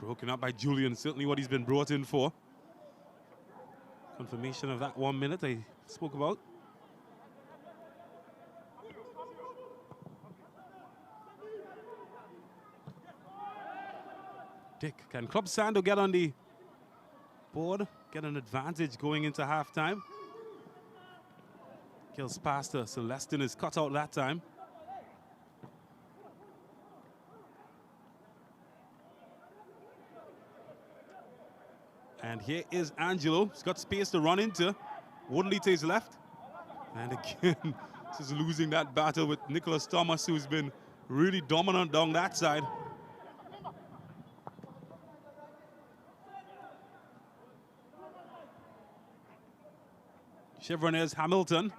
Broken up by Julian, certainly what he's been brought in for. Confirmation of that 1 minute I spoke about. Dick, can Club Sando get on the board, get an advantage going into halftime? Kills past her. Celestin is cut out that time. And here is Angelo. He's got space to run into. Woodley to his left. And again, just losing that battle with Nicholas Thomas, who's been really dominant down that side. Chevronez Hamilton.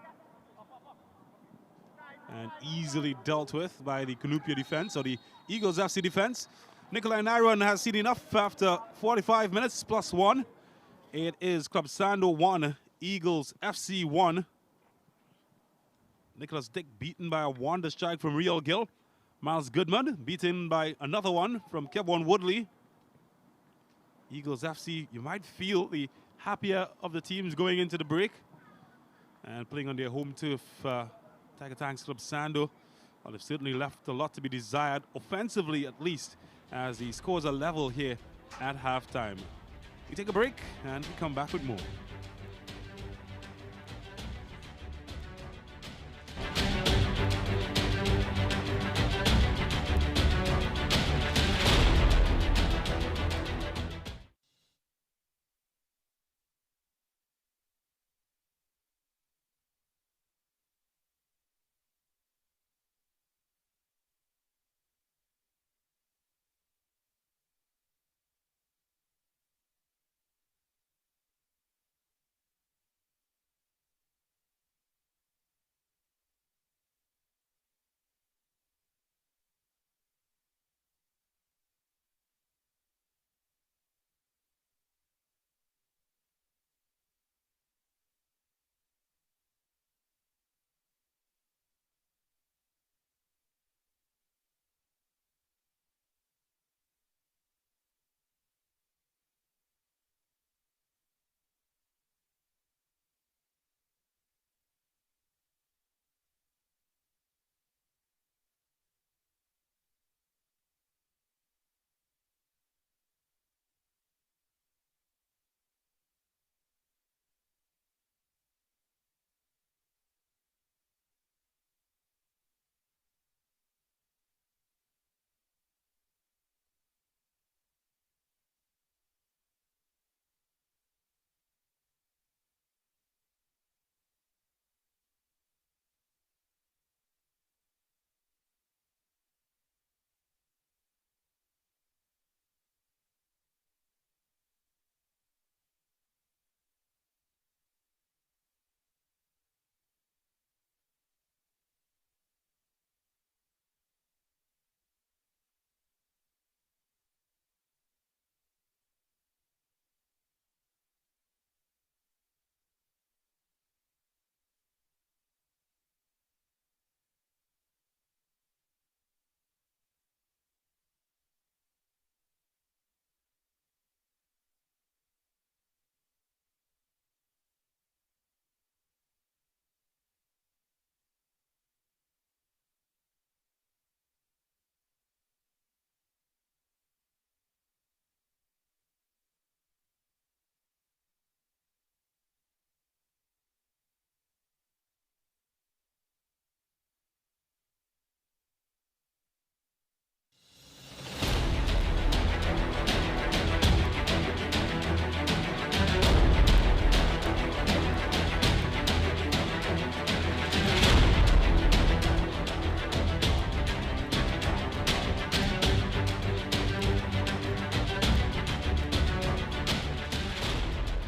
And easily dealt with by the Canupia defense, or the Eagles FC defense. Nikolai Nairon has seen enough after 45 minutes plus 1. It is Club Sando 1, Eagles FC 1. Nicholas Dick beaten by a wonder strike from Real Gill. Miles Goodman beaten by another one from Kevon Woodley. Eagles FC, you might feel the happier of the teams going into the break. And playing on their home turf, Tiger Tanks Club Sando. Well, they've certainly left a lot to be desired, offensively at least, as the scores are level here at halftime. We take a break and we come back with more.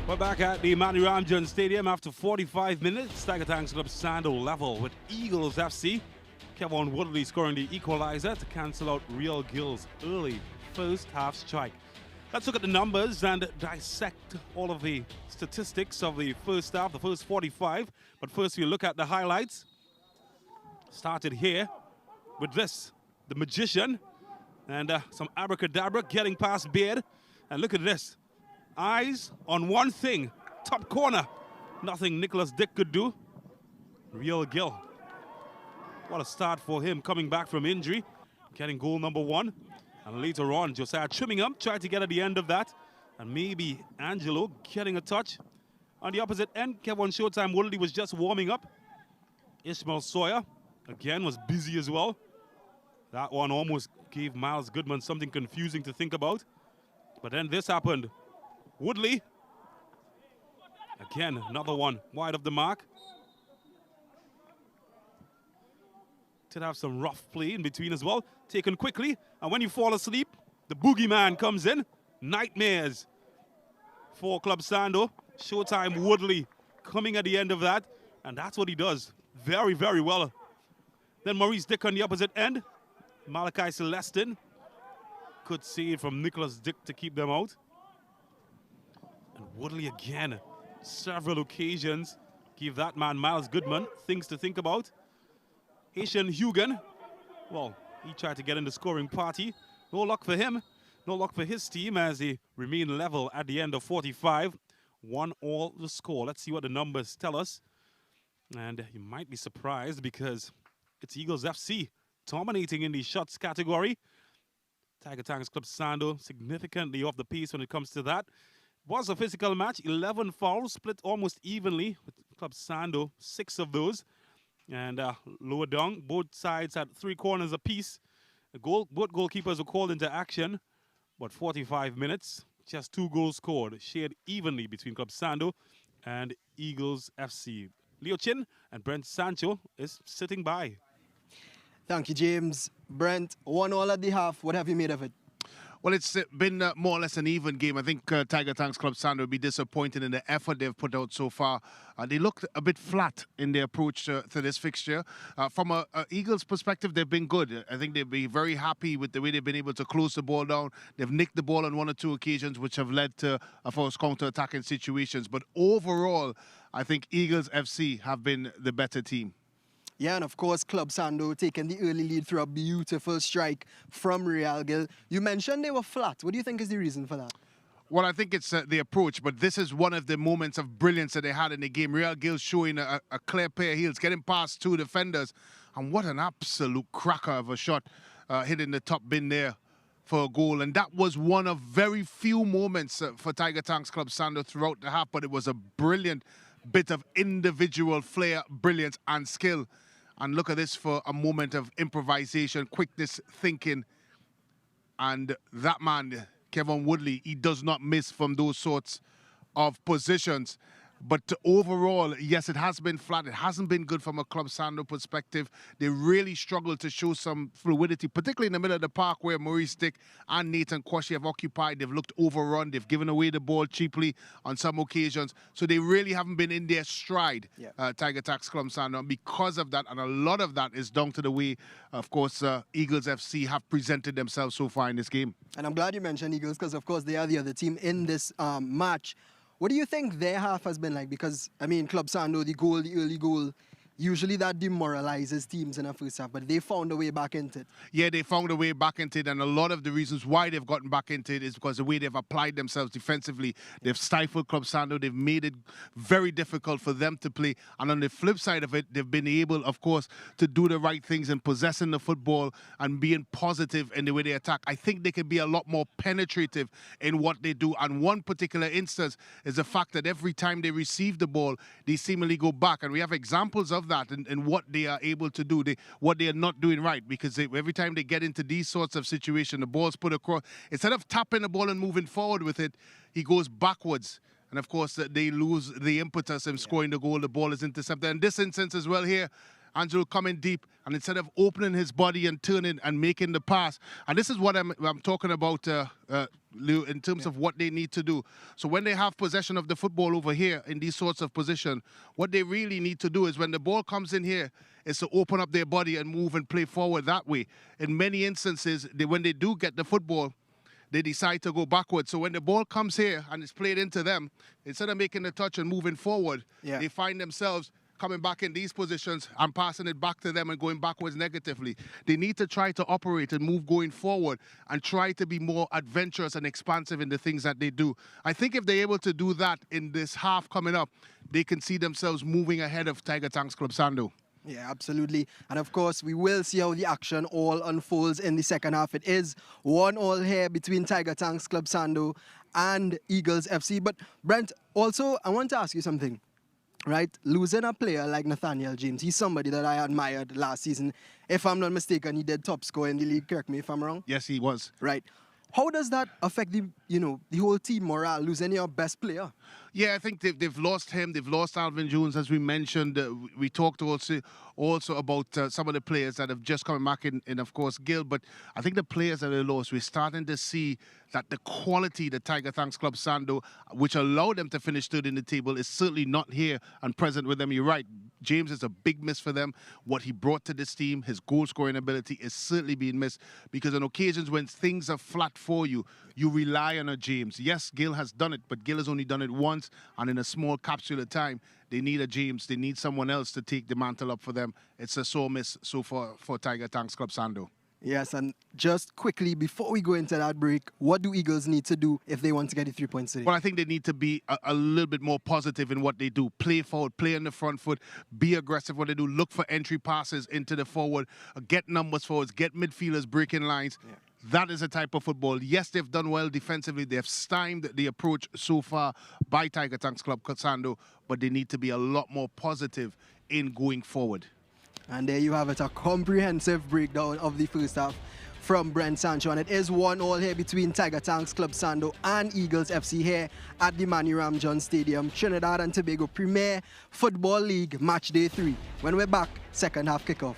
We're back at the Manny Ramjan Stadium after 45 minutes. Tiger Tanks Club Sando level with Eagles FC. Kevon Woodley scoring the equalizer to cancel out Real Gill's early first half strike. Let's look at the numbers and dissect all of the statistics of the first half, the first 45. But first we look at the highlights. Started here with this, the magician. And some abracadabra getting past Beard. And look at this. Eyes on one thing. Top corner. Nothing Nicholas Dick could do. Real Gill. What a start for him coming back from injury. Getting goal number 1. And later on, Josiah Trimmingham tried to get at the end of that. And maybe Angelo getting a touch. On the opposite end, Kevin Showtime Woodley was just warming up. Ishmael Sawyer, again, was busy as well. That one almost gave Miles Goodman something confusing to think about. But then this happened. Woodley. Again, another one wide of the mark. Did have some rough play in between as well. Taken quickly. And when you fall asleep, the boogeyman comes in. Nightmares for Club Sando. Showtime Woodley coming at the end of that. And that's what he does. Very, very well. Then Maurice Dick on the opposite end. Malachi Celestin. Good save from Nicholas Dick to keep them out. And Woodley again. Several occasions. Give that man, Miles Goodman, things to think about. Haitian Hugan. Well, he tried to get in the scoring party. No luck for him. No luck for his team as they remain level at the end of 45. 1-1 the score. Let's see what the numbers tell us. And you might be surprised because it's Eagles FC dominating in the shots category. Tiger Tanks Club Sando significantly off the pace when it comes to that. Was a physical match. 11 fouls split almost evenly with Club Sando, 6 of those. And lower down, both sides had 3 corners apiece. Both goalkeepers were called into action. But 45 minutes, just 2 goals scored, shared evenly between Club Sando and Eagles FC. Leo Chin and Brent Sancho is sitting by. Thank you, James. Brent, 1-1 at the half. What have you made of it? Well, it's been more or less an even game. I think Tiger Tanks Club Sando will be disappointed in the effort they've put out so far. They looked a bit flat in their approach to this fixture. From a Eagles perspective, they've been good. I think they'll be very happy with the way they've been able to close the ball down. They've nicked the ball on 1 or 2 occasions, which have led to, of course, counter-attacking situations. But overall, I think Eagles FC have been the better team. Yeah, and of course, Club Sando taking the early lead through a beautiful strike from Real Gil. You mentioned they were flat. What do you think is the reason for that? Well, I think it's the approach, but this is one of the moments of brilliance that they had in the game. Real Gil showing a clear pair of heels, getting past 2 defenders. And what an absolute cracker of a shot hitting the top bin there for a goal. And that was one of very few moments for Tiger Tanks Club Sando throughout the half, but it was a brilliant bit of individual flair, brilliance, and skill. And look at this for a moment of improvisation, quickness, thinking. And that man, Kevin Woodley, he does not miss from those sorts of positions. But overall, yes, it has been flat. It hasn't been good from a Club Sando perspective. They really struggled to show some fluidity, particularly in the middle of the park where Maurice Dick and Nathan Kwashi have occupied. They've looked overrun. They've given away the ball cheaply on some occasions. So they really haven't been in their stride, Tiger Tanks Club Sando. And because of that, and a lot of that is down to the way, of course, Eagles FC have presented themselves so far in this game. And I'm glad you mentioned Eagles because, of course, they are the other team in this match. What do you think their half has been like? Because, I mean, Club Sando, the early goal, usually that demoralizes teams in the first half, but they found a way back into it. Yeah, they found a way back into it, and a lot of the reasons why they've gotten back into it is because the way they've applied themselves defensively. They've stifled Club Sando. They've made it very difficult for them to play. And on the flip side of it, they've been able, of course, to do the right things in possessing the football and being positive in the way they attack. I think they can be a lot more penetrative in what they do. And one particular instance is the fact that every time they receive the ball, they seemingly go back. And we have examples of that and what they are able to do, what they are not doing right, because every time they get into these sorts of situations, the ball's put across. Instead of tapping the ball and moving forward with it, he goes backwards. And of course, they lose the impetus in scoring the goal. The ball is intercepted. In this instance as well here, Angelo coming deep, and instead of opening his body and turning and making the pass, and this is what I'm talking about, Lou, in terms of what they need to do. So when they have possession of the football over here in these sorts of position, what they really need to do is when the ball comes in here, is to open up their body and move and play forward that way. In many instances, when they do get the football, they decide to go backwards. So when the ball comes here and it's played into them, instead of making the touch and moving forward, they find themselves coming back in these positions and passing it back to them and going backwards negatively. They need to try to operate and move going forward and try to be more adventurous and expansive in the things that they do. I think if they're able to do that in this half coming up, they can see themselves moving ahead of Tiger Tanks Club Sando. Yeah, absolutely. And of course, we will see how the action all unfolds in the second half. It is 1-1 here between Tiger Tanks Club Sando and Eagles FC. But Brent, also, I want to ask you something. Right, losing a player like Nathaniel James, he's somebody that I admired last season. If I'm not mistaken, he did top score in the league. Correct me if I'm wrong. Yes, he was. Right. How does that affect the whole team morale, losing your best player? Yeah, I think they've lost him. They've lost Alvin Jones, as we mentioned. We talked also about some of the players that have just come back in, of course, Gil. But I think the players that they lost, we're starting to see that the quality the Tiger Tanks Club Sando, which allowed them to finish third in the table, is certainly not here and present with them. You're right. James is a big miss for them. What he brought to this team, his goal-scoring ability is certainly being missed because on occasions when things are flat for you, you rely on a James. Yes, Gil has done it, but Gil has only done it once and in a small capsule of time. They need a James. They need someone else to take the mantle up for them. It's a sore miss so far for Tiger Tanks Club Sando. Yes, and just quickly, before we go into that break, what do Eagles need to do if they want to get the 3 points today? Well, I think they need to be a little bit more positive in what they do. Play forward, play on the front foot, be aggressive what they do. Look for entry passes into the forward, get numbers forwards, get midfielders breaking lines. Yeah. That is a type of football. Yes, they've done well defensively. They've stymied the approach so far by Tiger Tanks Club Sando, but they need to be a lot more positive in going forward. And there you have it, a comprehensive breakdown of the first half from Brent Sancho. And it is 1-1 here between Tiger Tanks Club Sando and Eagles FC here at the Manny Ramjohn Stadium, Trinidad and Tobago Premier Football League Match Day 3. When we're back, second half kickoff.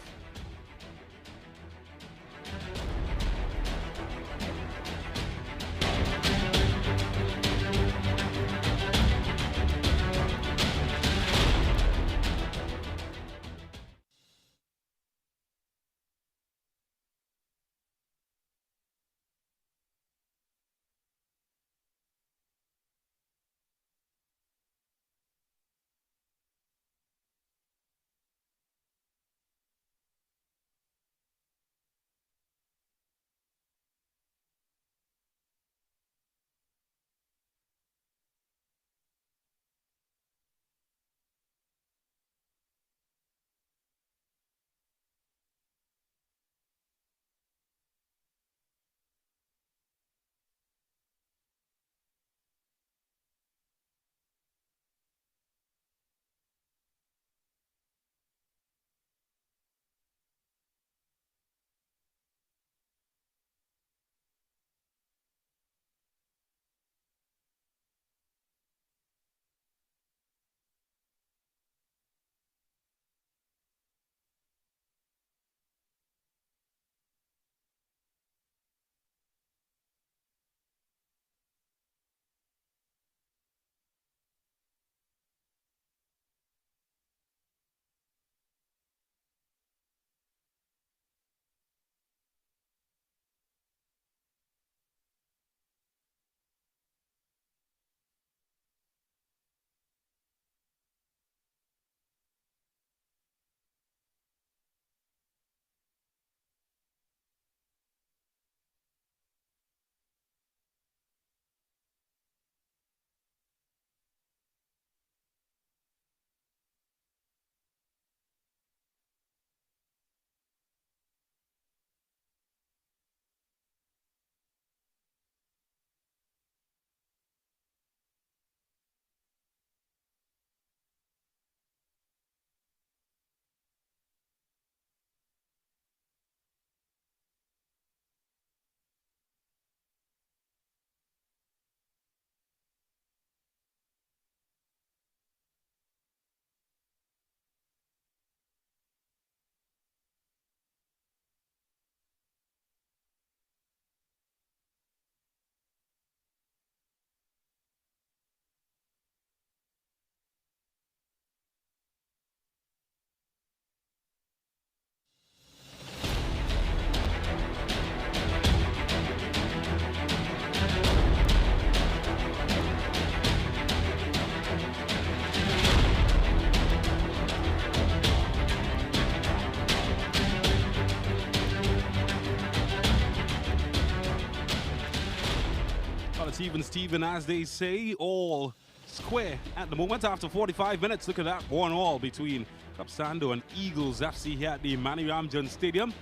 Steven, as they say, all square at the moment after 45 minutes. Look at that, 1-1 between Club Sando and Eagles FC here at the Mani Ramjan Stadium.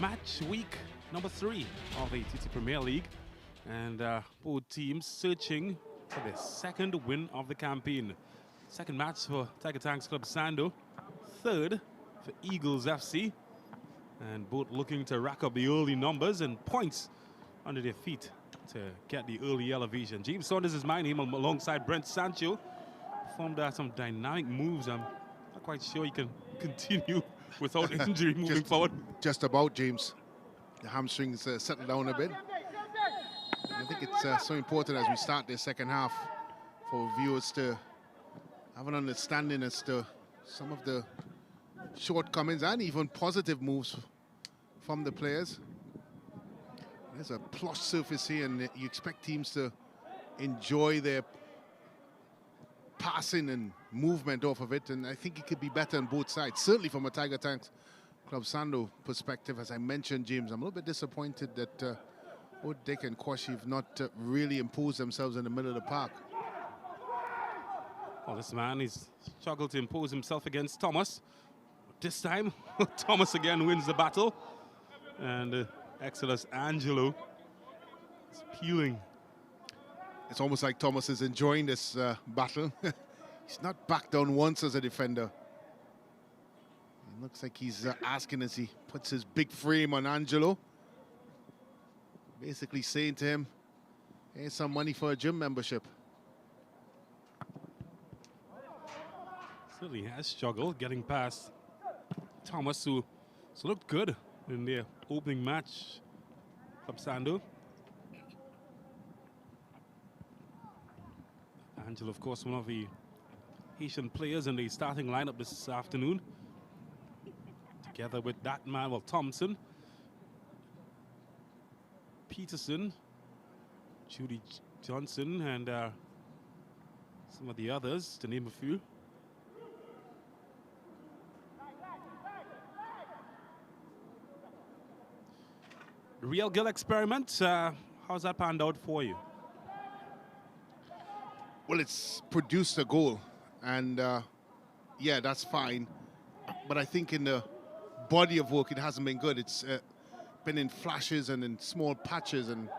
Match week number 3 of the TT Premier League. And both teams searching for their second win of the campaign. Second match for Tiger Tanks Club Sando. Third for Eagles FC. And both looking to rack up the early numbers and points under their feet to get the early elevation. James Saunders is my name, alongside Brent Sancho. Performed some dynamic moves. I'm not quite sure he can continue without injury moving forward. Just about, James. The hamstrings settle down a bit. I think it's so important as we start the second half for viewers to have an understanding as to some of the shortcomings and even positive moves from the players. There's a plush surface here, and you expect teams to enjoy their passing and movement off of it, and I think it could be better on both sides. Certainly from a Tiger Tanks Club Sando perspective, as I mentioned, James, I'm a little bit disappointed that both Dick and Quashi have not really imposed themselves in the middle of the park. Well, this man, he's struggled to impose himself against Thomas. This time, Thomas again wins the battle, and Exodus Angelo is peeling. It's almost like Thomas is enjoying this battle. He's not backed down once as a defender. It looks like he's asking as he puts his big frame on Angelo. Basically saying to him, here's some money for a gym membership. Certainly has struggled getting past Thomas, who looked good in their opening match. Club Sando. Angelo, of course, one of the Haitian players in the starting lineup this afternoon. Together with that man, well, Thompson, Peterson, Judy Johnson, and some of the others, to name a few. The Real Gill experiment, how's that panned out for you? Well, it's produced a goal, and yeah, that's fine. But I think in the body of work, it hasn't been good. It's been in flashes and in small patches, and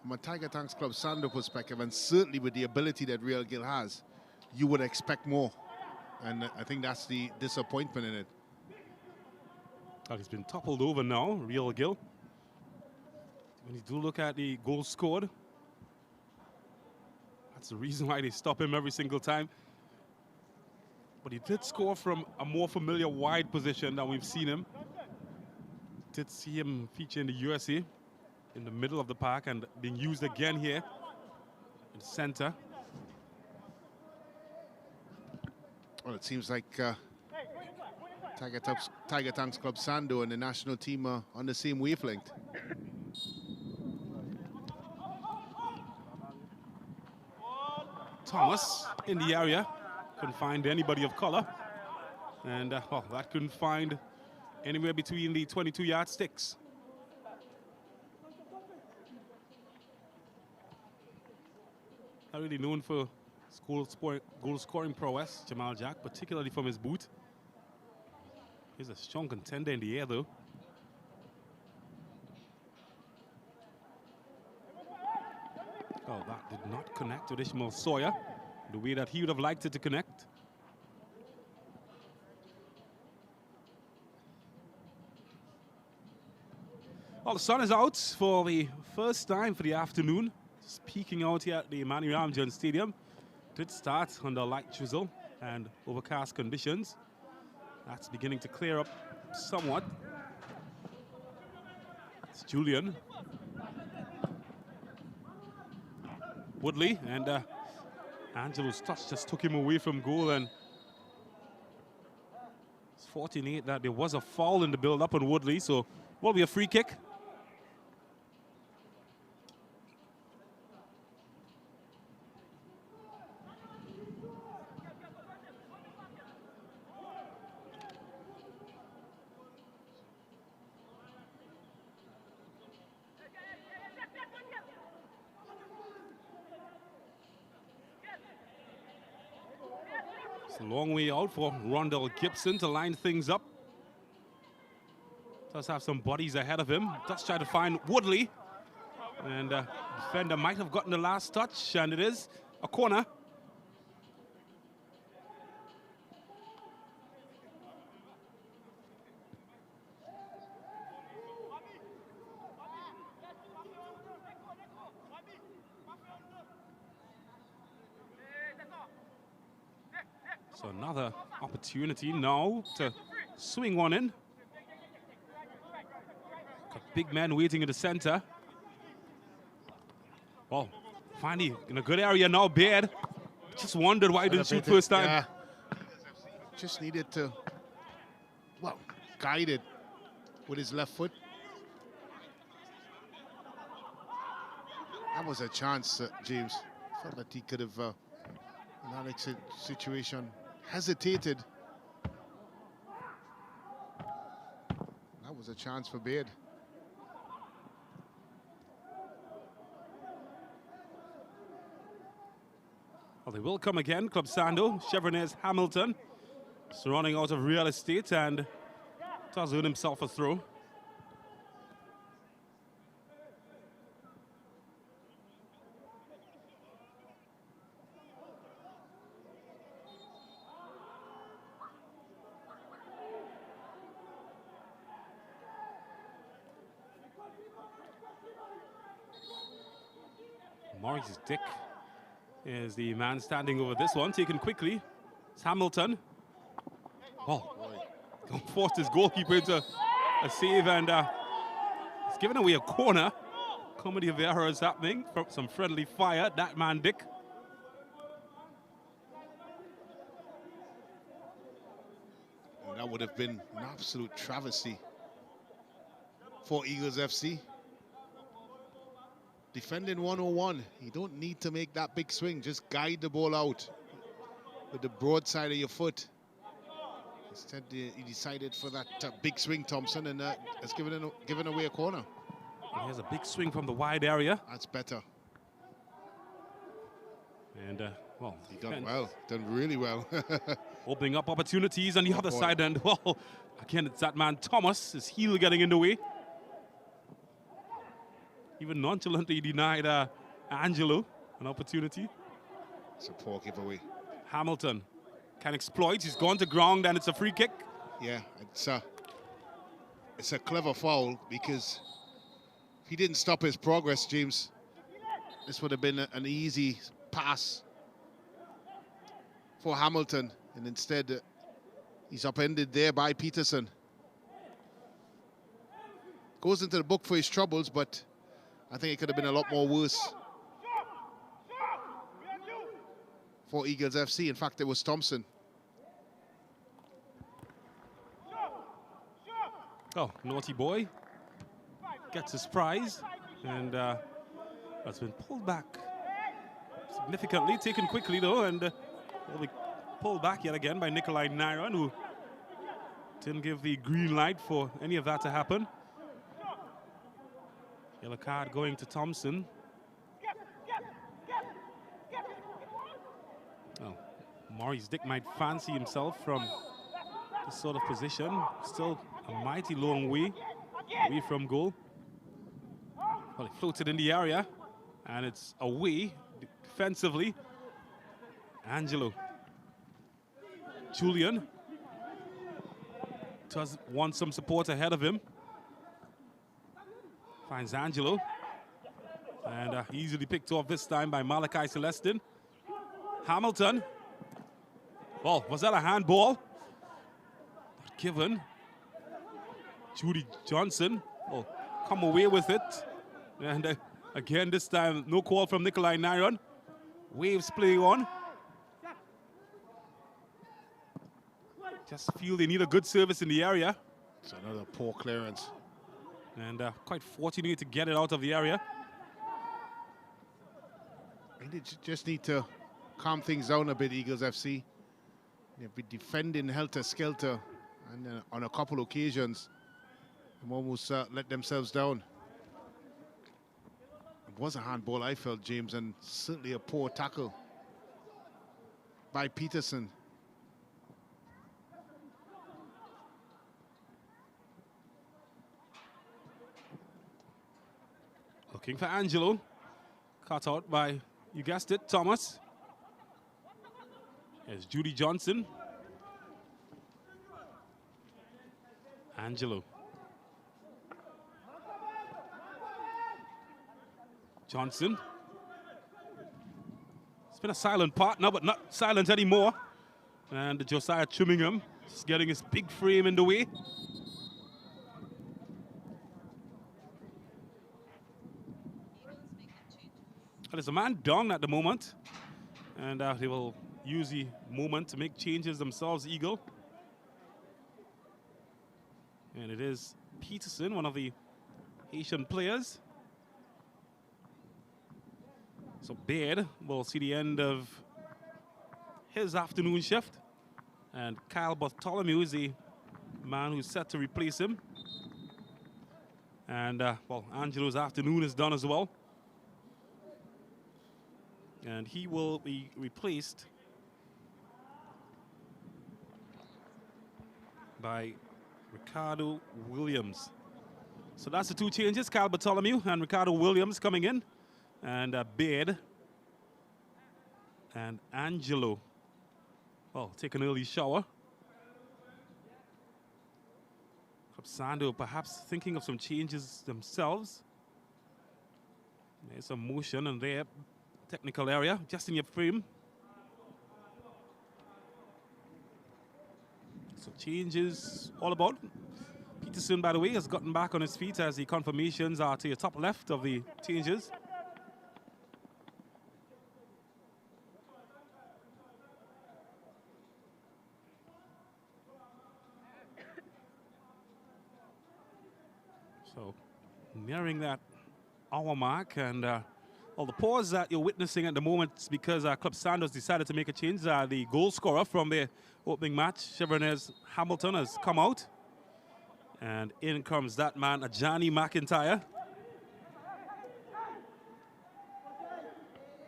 from a Tiger Tanks Club Sando perspective, and certainly with the ability that Real Gill has, you would expect more. And I think that's the disappointment in it. Well, he's been toppled over now, Real Gill. When you do look at the goals scored, that's the reason why they stop him every single time. But he did score from a more familiar wide position than we've seen him. Did see him feature in the USA in the middle of the park and being used again here in the center. Well, it seems like Tiger Tanks Club Sando and the national team are on the same wavelength. Thomas in the area, couldn't find anybody of color, and well, that couldn't find anywhere between the 22-yard sticks. Not really known for goal-scoring prowess, Jamal Jack, particularly from his boot. He's a strong contender in the air, though. Oh, that did not connect with Ishmael Sawyer the way that he would have liked it to connect. Well, the sun is out for the first time for the afternoon. Just peeking out here at the Mani Ramjan Stadium. Did start under light drizzle and overcast conditions. That's beginning to clear up somewhat. It's Julian. Woodley, and Angelo's touch just took him away from goal, and it's 14-8 that there was a foul in the build-up on Woodley, so will be a free kick. It's a long way out for Rondell Gibson to line things up. Does have some bodies ahead of him. Does try to find Woodley. And defender might have gotten the last touch, and it is a corner. So another opportunity now to swing one in. Got big man waiting in the center. Well, finally in a good area now, Baird. Just wondered why he didn't shoot first time. Yeah. Just needed to, well, guide it with his left foot. That was a chance, James. Felt that he could have, in that situation, hesitated. That was a chance for Baird. Well, they will come again. Club Sando, Chevronet's Hamilton. Is running out of real estate and does earn himself a throw. Maurice Dick is the man standing over this one, taken quickly. It's Hamilton. Oh, forced his goalkeeper into a save, and he's given away a corner. Comedy of errors happening from some friendly fire. That man, Dick. And that would have been an absolute travesty for Eagles FC. Defending 101, you don't need to make that big swing. Just guide the ball out with the broad side of your foot. Instead, he decided for that big swing, Thompson, and has given away a corner. And here's a big swing from the wide area. That's better. And, well, he done well, done really well. Opening up opportunities on the other side, and, well, again, it's that man, Thomas, his heel getting in the way. Even nonchalantly denied Angelo an opportunity. It's a poor giveaway. Hamilton can exploit. He's gone to ground, and it's a free kick. Yeah, it's a clever foul, because if he didn't stop his progress, James, this would have been an easy pass for Hamilton, and instead he's upended there by Peterson. Goes into the book for his troubles, but I think it could have been a lot more worse for Eagles FC. In fact, it was Thompson. Oh, naughty boy. Gets his prize. And that's been pulled back significantly. Taken quickly, though. And will be pulled back yet again by Nikolai Nyron, who didn't give the green light for any of that to happen. Yellow card going to Thompson. Oh, Maurice Dick might fancy himself from this sort of position. Still a mighty long way away from goal. Well, he floated in the area, and it's away defensively. Angelo. Julian does want some support ahead of him. Finds Angelo, and easily picked off this time by Malachi Celestin. Hamilton. Well, was that a handball? Not given. Judy Johnson will come away with it. And again, this time, no call from Nikolai Nyron. Waves play on. Just feel they need a good service in the area. It's another poor clearance. And quite fortunate to get it out of the area. They just need to calm things down a bit, Eagles FC. They've been defending helter-skelter, and on a couple occasions, almost let themselves down. It was a handball, I felt, James, and certainly a poor tackle by Peterson. Looking for Angelo. Cut out by, you guessed it, Thomas. There's Judy Johnson. Angelo. Johnson. It's been a silent partner, but not silent anymore. And Josiah Chimmingham just getting his big frame in the way. There's a man down at the moment. And they will use the moment to make changes themselves, Eagle. And it is Peterson, one of the Haitian players. So Baird will see the end of his afternoon shift. And Kyle Bartholomew is the man who's set to replace him. And, well, Angelo's afternoon is done as well. And he will be replaced by Ricardo Williams. So that's the two changes, Kyle Bartholomew and Ricardo Williams coming in. And Baird and Angelo, well, take an early shower. Sando perhaps thinking of some changes themselves. There's some motion in their technical area, just in your frame. So changes all about. Peterson, by the way, has gotten back on his feet as the confirmations are to your top left of the changes. So nearing that hour mark, and all the pause that you're witnessing at the moment is because Club Sando decided to make a change. The goal scorer from the opening match, Chevronez Hamilton, has come out. And in comes that man, Ajani McIntyre.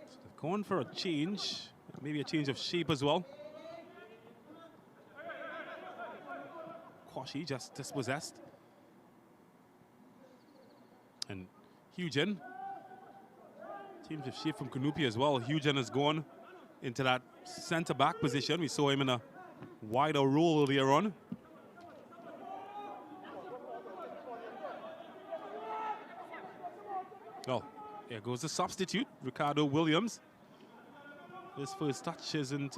So they're going for a change, maybe a change of shape as well. Kwashi just dispossessed. And Hugen, change of shape from Kanupi as well. Hugen has gone into that centre-back position. We saw him in a wider role earlier on. Oh, here goes the substitute, Ricardo Williams. His first touch isn't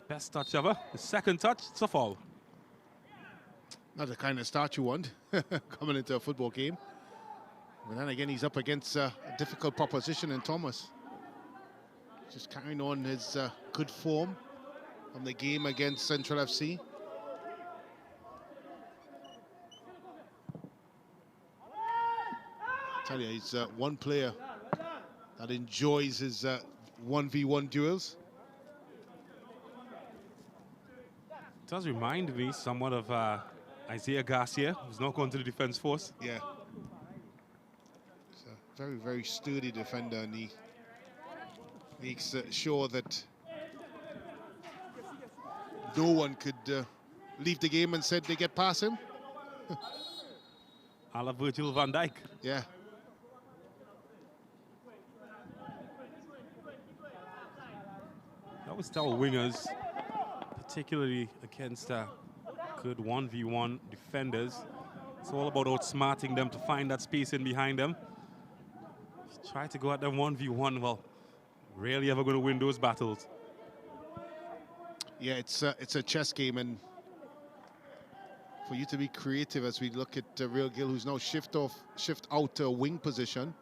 best touch ever. The second touch, it's a foul. Not the kind of start you want coming into a football game. But then again, he's up against a difficult proposition in Thomas. Just carrying on his good form from the game against Central FC. I tell you, he's one player that enjoys his 1v1 duels. It does remind me somewhat of Isaiah Garcia, who's now going to the defense force. Yeah. Very, very sturdy defender, and he makes sure that no one could leave the game and said they get past him. A la Virgil van Dijk. Yeah. I always tell wingers, particularly against good 1v1 defenders, it's all about outsmarting them to find that space in behind them. Try to go at them 1v1, well, rarely ever going to win those battles. Yeah, it's a chess game, and for you to be creative as we look at Real Gill, who's now shift out to a wing position,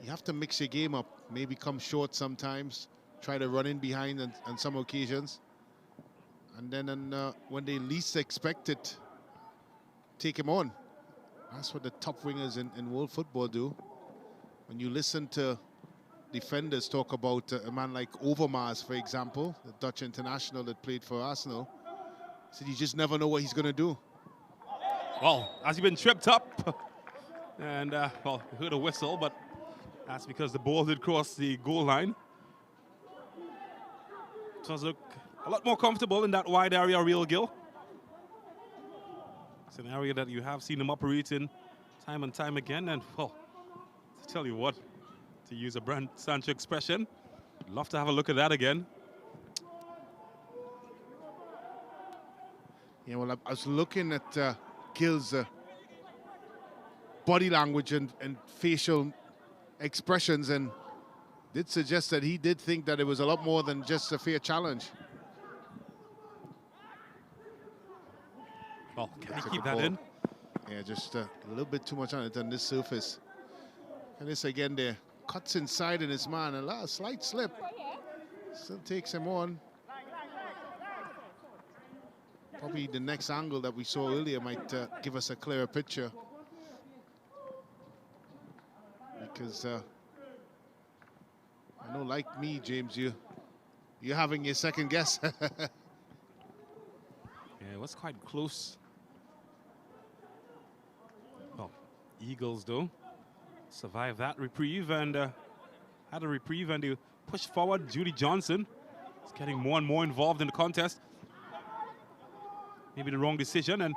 you have to mix your game up, maybe come short sometimes, try to run in behind on some occasions, and then when they least expect it, take him on. That's what the top wingers in world football do. When you listen to defenders talk about a man like Overmars, for example, the Dutch international that played for Arsenal, said you just never know what he's going to do. Well, has he been tripped up? And, well, we heard a whistle, but that's because the ball did cross the goal line. It does look a lot more comfortable in that wide area, Real Gill. It's an area that you have seen him operate in time and time again. And, well, to tell you what, to use a Brand Sancho expression, I'd love to have a look at that again. Yeah, well, I was looking at Gill's body language and facial expressions, and did suggest that he did think that it was a lot more than just a fair challenge. Well, can he keep that in? Yeah, just a little bit too much on it on this surface. And this again there, cuts inside in his man, a slight slip. Still takes him on. Probably the next angle that we saw earlier might give us a clearer picture. Because I know, like me, James, you're having your second guess. Yeah, it was quite close. Well, Eagles, though, survived that reprieve and had a reprieve, and they pushed forward. Judy Johnson is getting more and more involved in the contest. Maybe the wrong decision, and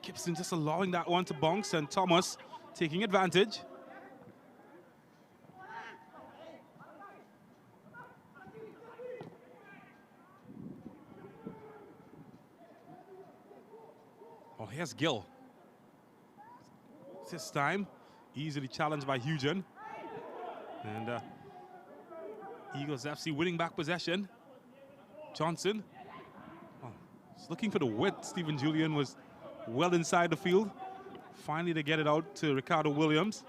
Gibson just allowing that one to bounce, and Thomas taking advantage. Oh, here's Gill. This time, easily challenged by Hugen. And Eagles FC winning back possession. Johnson. Oh, he's looking for the width. Stephen Julian was well inside the field. Finally, they get it out to Ricardo Williams.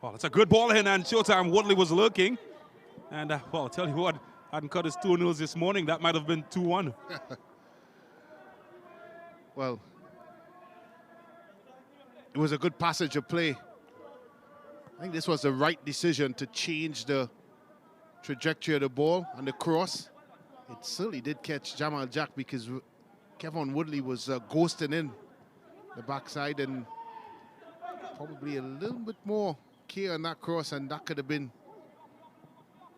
Well, it's a good ball in, and Showtime Woodley was lurking. And, well, I'll tell you what, hadn't cut his toenails this morning, that might have been 2-1. Well, it was a good passage of play. I think this was the right decision to change the trajectory of the ball and the cross. It certainly did catch Jamal Jack, because Kevin Woodley was ghosting in the backside, and probably a little bit more care on that cross, and that could have been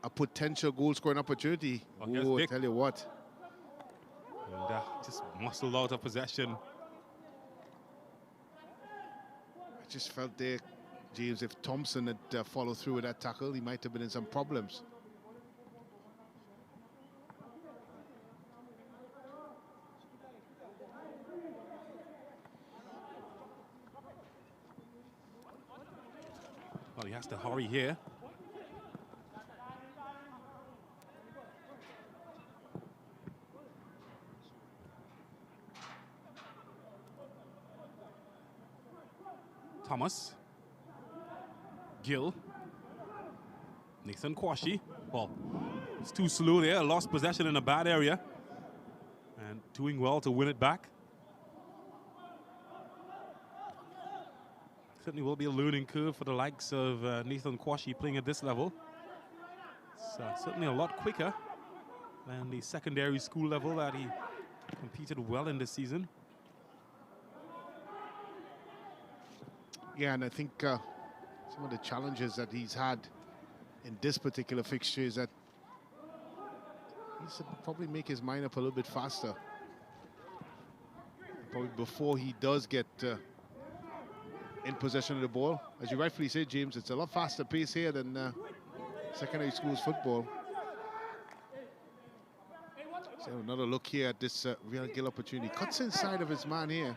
a potential goal-scoring opportunity. Oh, I tell you what. And just muscled out of possession. I just felt there, James, if Thompson had followed through with that tackle, he might have been in some problems. Well, he has to hurry here. Thomas. Gill. Nathan Kwashi. Well, it's too slow there. Lost possession in a bad area. And doing well to win it back. Certainly will be a learning curve for the likes of Nathan Kwashi playing at this level. It's certainly a lot quicker than the secondary school level that he competed well in this season. Yeah, and I think some of the challenges that he's had in this particular fixture is that he needs to probably make his mind up a little bit faster. Probably before he does get in possession of the ball. As you rightfully say, James, it's a lot faster pace here than secondary schools football. So another look here at this Real Gill opportunity. Cuts inside of his man here.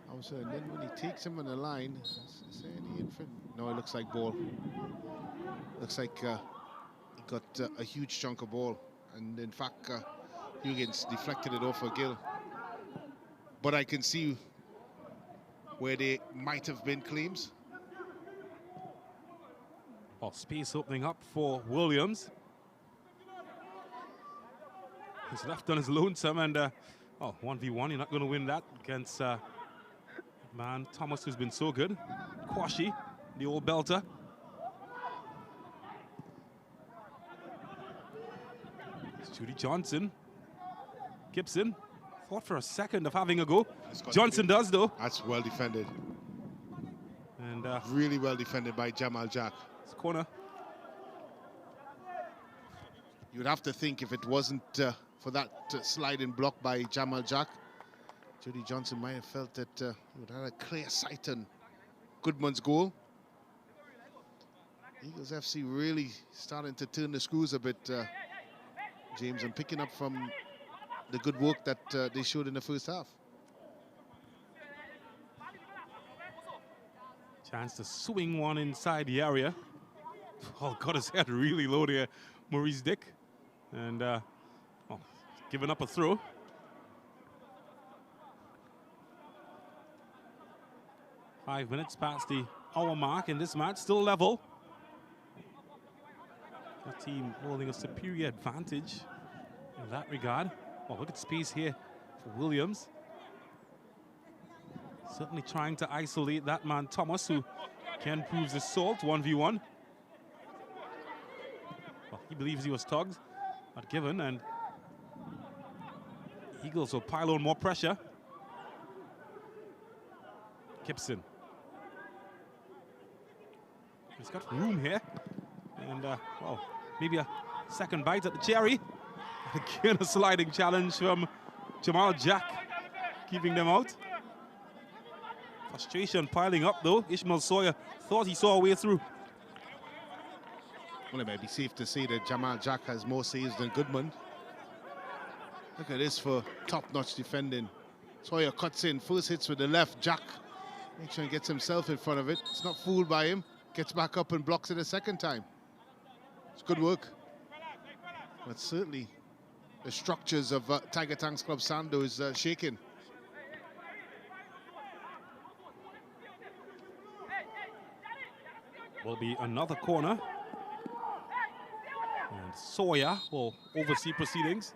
And then when he takes him on the line, is there any infant? No, it looks like ball. Looks like he got a huge chunk of ball. And in fact, Huggins deflected it off for Gill. But I can see where they might have been claims. Well, space opening up for Williams. He's left on his lonesome, and 1v1, you're not going to win that against man Thomas, who's been so good. Kwashi, the old belter. It's Judy Johnson. Gibson thought for a second of having a go. Johnson does, though. That's well defended. And really well defended by Jamal Jack. It's corner. You would have to think if it wasn't for that sliding block by Jamal Jack, Judy Johnson might have felt that he would have had a clear sight on Goodman's goal. Eagles FC really starting to turn the screws a bit, James, and picking up from the good work that they showed in the first half. Chance to swing one inside the area. Oh, got his head really low there, Maurice Dick. And giving up a throw. Five minutes past the hour mark in this match, still level. The team holding a superior advantage in that regard. Oh, look at space here for Williams. Certainly trying to isolate that man Thomas, who can prove his salt 1v1. Well, he believes he was tugged, but given, and Eagles will pile on more pressure. Gibson. He's got room here, and well, maybe a second bite at the cherry. Again, a sliding challenge from Jamal Jack, keeping them out. Frustration piling up though. Ishmael Sawyer thought he saw a way through. Well, it may be safe to say that Jamal Jack has more saves than Goodman. Look at this for top-notch defending. Sawyer cuts in, first hits with the left. Jack makes sure he gets himself in front of it. It's not fooled by him. Gets back up and blocks it a second time. It's good work. But certainly the structures of Tiger Tanks Club Sando is shaking. Will be another corner. And Sawyer will oversee proceedings.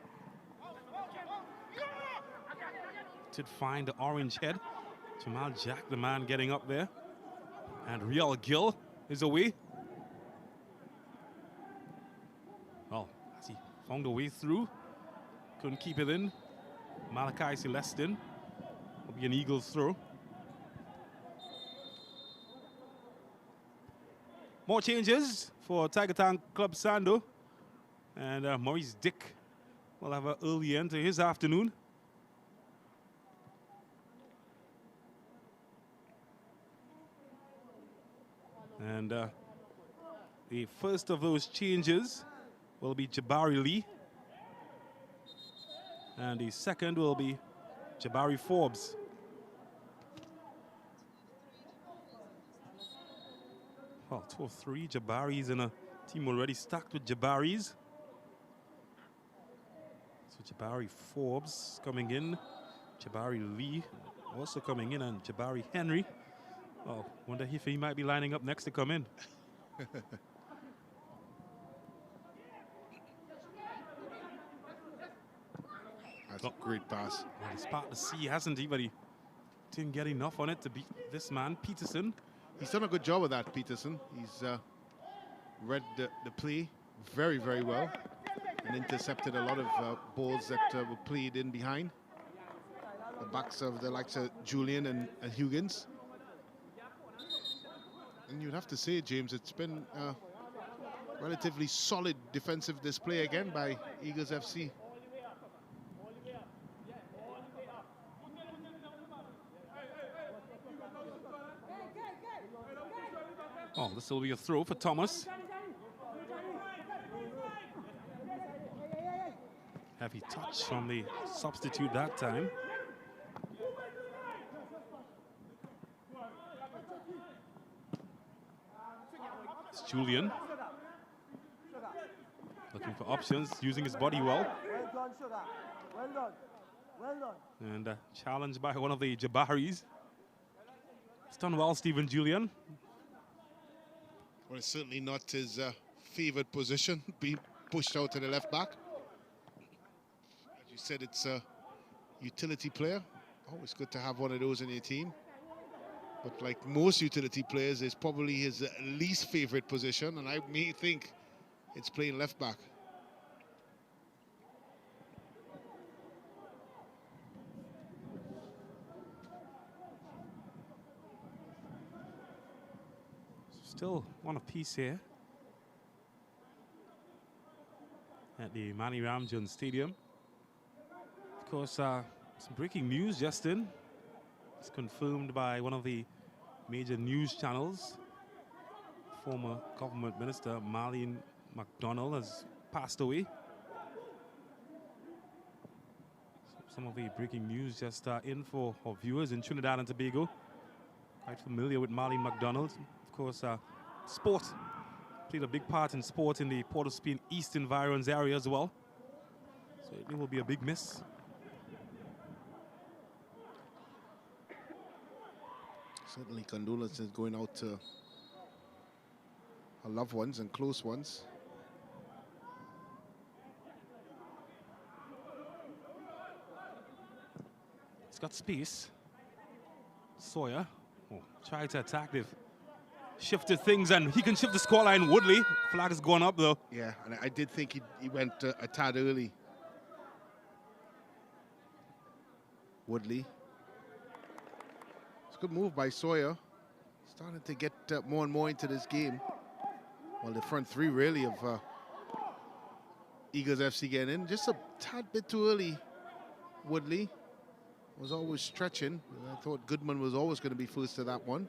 Did find the orange head. Jamal Jack, the man getting up there. And Real Gill is away. Well, as he found a way through, couldn't keep it in. Malachi Celestin will be an Eagles throw. More changes for Tiger Tank Club Sando. And Maurice Dick will have an early end to his afternoon. And the first of those changes will be Jabari Lee. And the second will be Jabari Forbes. Well, 2 of 3 Jabaris in a team already stacked with Jabaris. So Jabari Forbes coming in, Jabari Lee also coming in, and Jabari Henry. Oh, wonder if he might be lining up next to come in. That's a great pass. Well, he's part to see, hasn't he? But he didn't get enough on it to beat this man, Peterson. He's done a good job of that, Peterson. He's read the play very, very well and intercepted a lot of balls that were played in behind the backs of the likes of Julian and Huggins. And you'd have to say, James, it's been a relatively solid defensive display again by Eagles FC. Oh, this will be a throw for Thomas. Heavy touch from the substitute that time. It's Julian. Looking for options, using his body well. Well done, Sugar. Well done. Well done. And challenged by one of the Jabaris. It's done well, Stephen Julian. Well, it's certainly not his favored position, being pushed out to the left back. As you said, it's a utility player. Always good to have one of those in your team. But like most utility players, it's probably his least favorite position, and I may think it's playing left back. Still one apiece here at the Manny Ramjan Stadium. Of course, Some breaking news just in. It's confirmed by one of the major news channels. Former government minister Marlene MacDonald has passed away. Some of the breaking news just in for our viewers in Trinidad and Tobago. Quite familiar with Marlene MacDonald. Of course, sport played a big part in sport in the Port-of-Spain East Environs area as well. So it will be a big miss. Certainly condolences going out to our loved ones and close ones. He's got space. Sawyer tried to attack. They've shifted things and he can shift the scoreline. Woodley, flag has gone up though. Yeah, and I did think he went a tad early. Woodley. It's a good move by Sawyer. Starting to get more and more into this game. Well, the front three really of Eagles FC getting in. Just a tad bit too early, Woodley. Was always stretching. I thought Goodman was always going to be first to that one.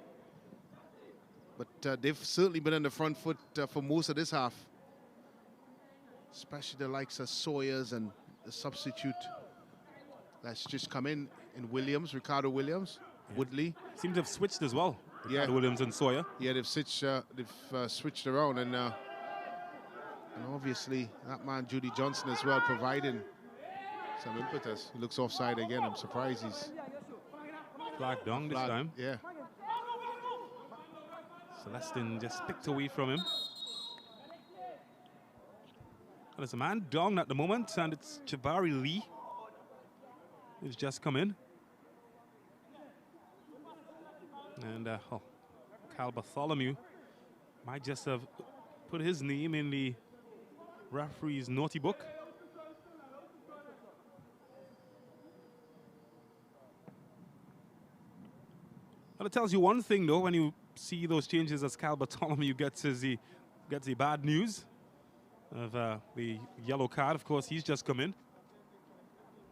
But they've certainly been on the front foot for most of this half. Especially the likes of Sawyers and the substitute that's just come in Williams, Ricardo Williams, yeah. Woodley. Seems to have switched as well. Yeah, Ricardo Williams and Sawyer. Yeah, they've switched around, and obviously that man Judy Johnson as well providing some impetus. He looks offside again. I'm surprised he's flag down this time. Yeah. Celestin just picked away from him. And there's a man down at the moment, and it's Jabari Lee who's just come in. And Cal Bartholomew might just have put his name in the referee's naughty book. Well, it tells you one thing though, when you see those changes as Cal Bartholomew gets the bad news of the yellow card. Of course, he's just come in.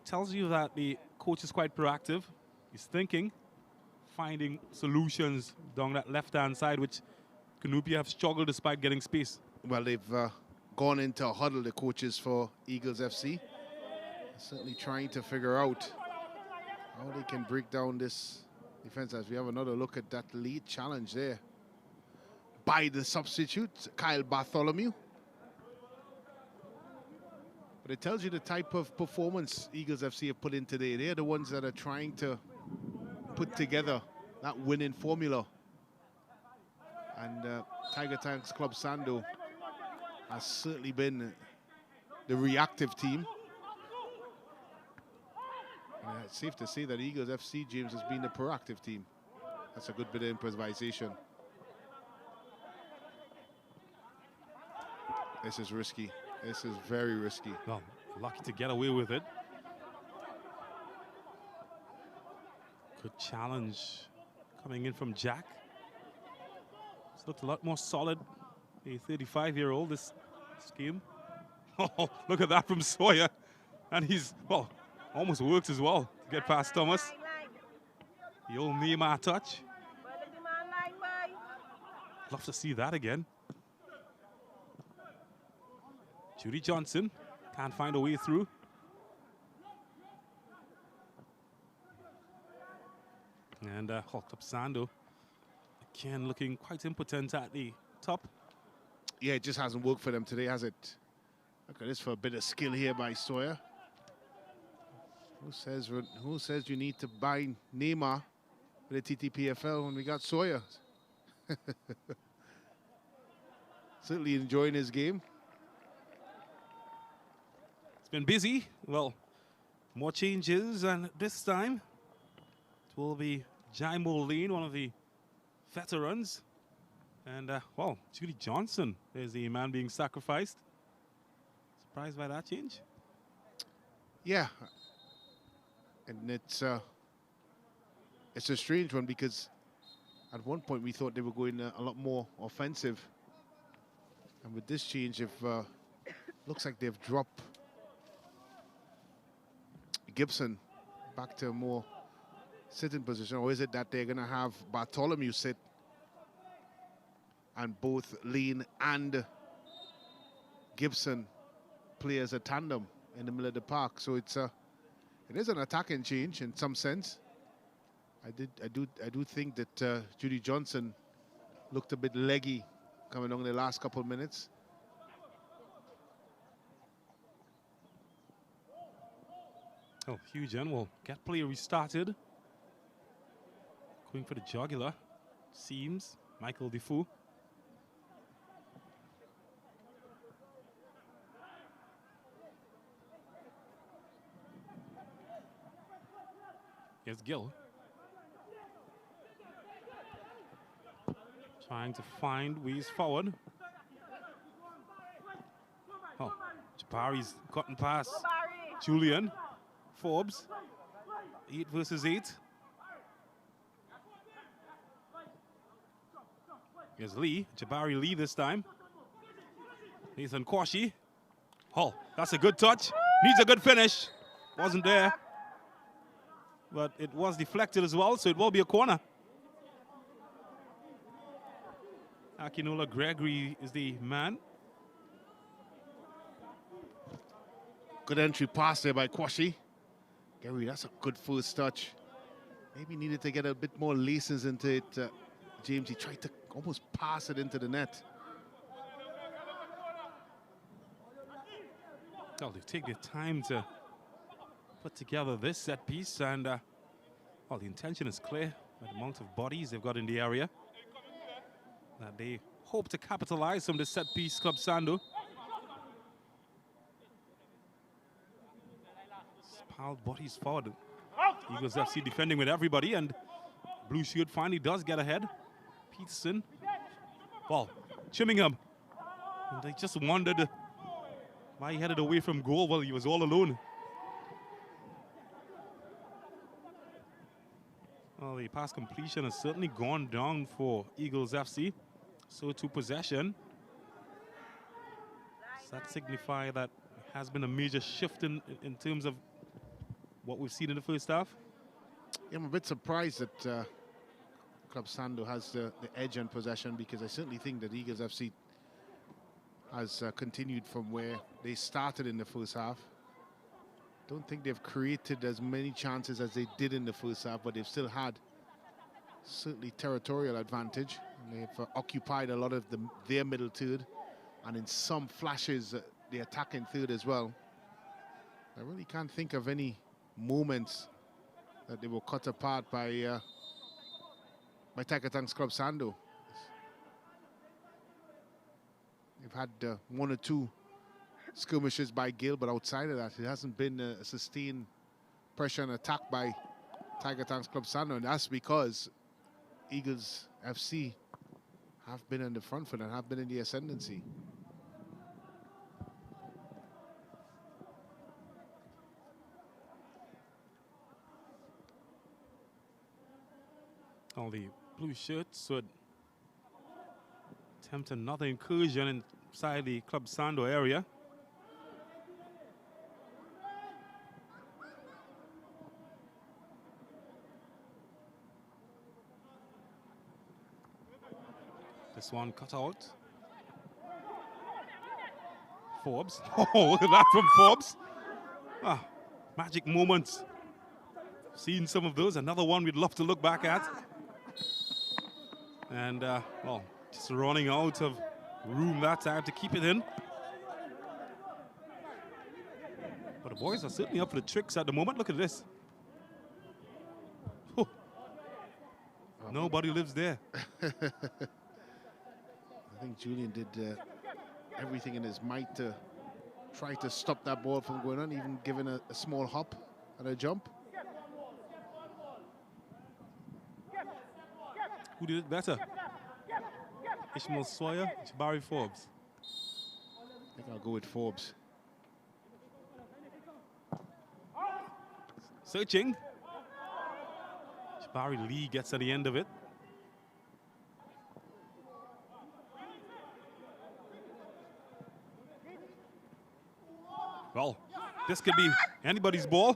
Tells you that the coach is quite proactive. He's thinking, finding solutions down that left-hand side, which Canupia have struggled despite getting space. Well, they've gone into a huddle, the coaches for Eagles FC. Certainly trying to figure out how they can break down this defense, as we have another look at that lead challenge there by the substitute, Kyle Bartholomew. But it tells you the type of performance Eagles FC have put in today. They're the ones that are trying to put together that winning formula. And Tiger Tanks Club Sando has certainly been the reactive team. And it's safe to say that Eagles FC, James, has been the proactive team. That's a good bit of improvisation. This is risky. This is very risky. Well, lucky to get away with it. Good challenge coming in from Jack. It's looked a lot more solid. A 35-year-old this game. Oh, look at that from Sawyer. And he's, well, almost works as well to get past Thomas. The old Neymar touch. Love to see that again. Judy Johnson can't find a way through. And Hulk up Sando. Again, looking quite impotent at the top. Yeah, it just hasn't worked for them today, has it? Look at this for a bit of skill here by Sawyer. Who says you need to buy Neymar with the TTPFL when we got Sawyer? Certainly enjoying his game. It's been busy. Well, more changes, and this time it will be Jaimo Lane, one of the veterans. And, well, Judy Johnson is the man being sacrificed. Surprised by that change? Yeah. And it's a strange one, because at one point we thought they were going a lot more offensive. And with this change, looks like they've dropped Gibson back to a more sitting position, or is it that they're going to have Bartholomew sit and both Lean and Gibson play as a tandem in the middle of the park? So it is an attacking change in some sense. I do think that Judy Johnson looked a bit leggy coming on the last couple of minutes. Oh, huge and will get play restarted. Going for the jugular. Seems Michael Defoe. Here's Gill. Trying to find ways forward. Oh, Jabari's cutting pass. Julian. Forbes. 8 versus 8. Here's Lee. Jabari Lee this time. Nathan Kwashi. Oh, that's a good touch. Needs a good finish. Wasn't there. But it was deflected as well, so it will be a corner. Akinola Gregory is the man. Good entry pass there by Kwashi. Gary, that's a good first touch. Maybe needed to get a bit more laces into it. James, he tried to almost pass it into the net. Well, they take their time to put together this set piece, and well, the intention is clear with the amount of bodies they've got in the area that they hope to capitalize from the set piece. Club Sando. Piled bodies forward. Eagles FC defending with everybody, and Blue Shield finally does get ahead. Peterson. Ball. Chimmingham. And they just wondered why he headed away from goal. Well, he was all alone. Well, the pass completion has certainly gone down for Eagles FC. So to possession. Does that signify that it has been a major shift in terms of what we've seen in the first half? Yeah, I'm a bit surprised that Club Sando has the edge on possession, because I certainly think that Eagles FC has continued from where they started in the first half. Don't think they've created as many chances as they did in the first half, but they've still had certainly territorial advantage. And they've occupied a lot of their middle third, and in some flashes the attacking third as well. I really can't think of any moments that they were cut apart by Taikatang's Club Sando. They've had 1 or 2 skirmishes by Gill, but outside of that, it hasn't been a sustained pressure and attack by Taikatang's Club Sando, and that's because Eagles FC have been in the front foot and have been in the ascendancy. All the blue shirts would attempt another incursion inside the Club Sando area. This one cut out. Forbes. Oh, look at that from Forbes. Ah, magic moments. Seen some of those. Another one we'd love to look back at. And, well, just running out of room that time to keep it in. But the boys are certainly up for the tricks at the moment. Look at this. Oh. Nobody lives there. I think Julian did everything in his might to try to stop that ball from going on, even giving a small hop and a jump. Who did it better? Ishmael Sawyer, Jabari Forbes. I think I'll go with Forbes. Searching. Jabari Lee gets at the end of it. Well, this could be anybody's ball.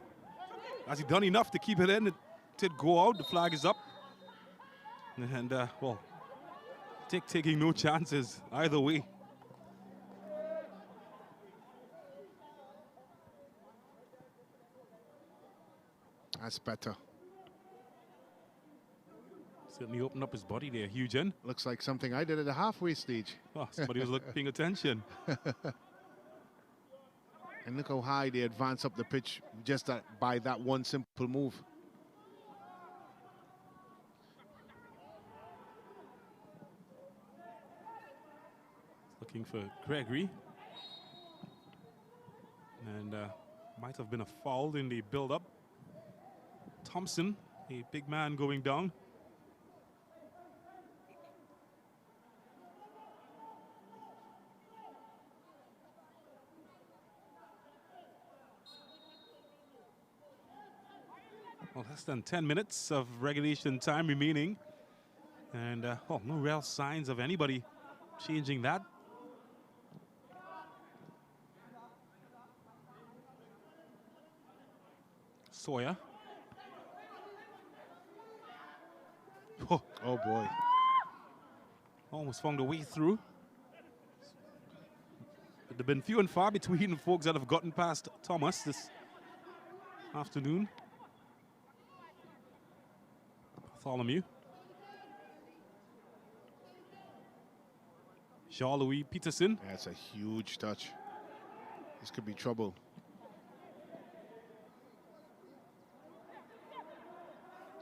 Has he done enough to keep it in? It did go out. The flag is up. And, well, taking no chances either way. That's better. Certainly opened up his body there, Eugen. Looks like something I did at the halfway stage. Oh, somebody was paying attention. And look how high they advance up the pitch just by that one simple move. Looking for Gregory. And might have been a foul in the build-up. Thompson, a big man going down. Well, less than 10 minutes of regulation time remaining. And, oh, no real signs of anybody changing that. Sawyer. Oh, oh boy. Almost found a way through. But there have been few and far between folks that have gotten past Thomas this afternoon. Bartholomew. Jean-Louis Peterson. That's a huge touch. This could be trouble.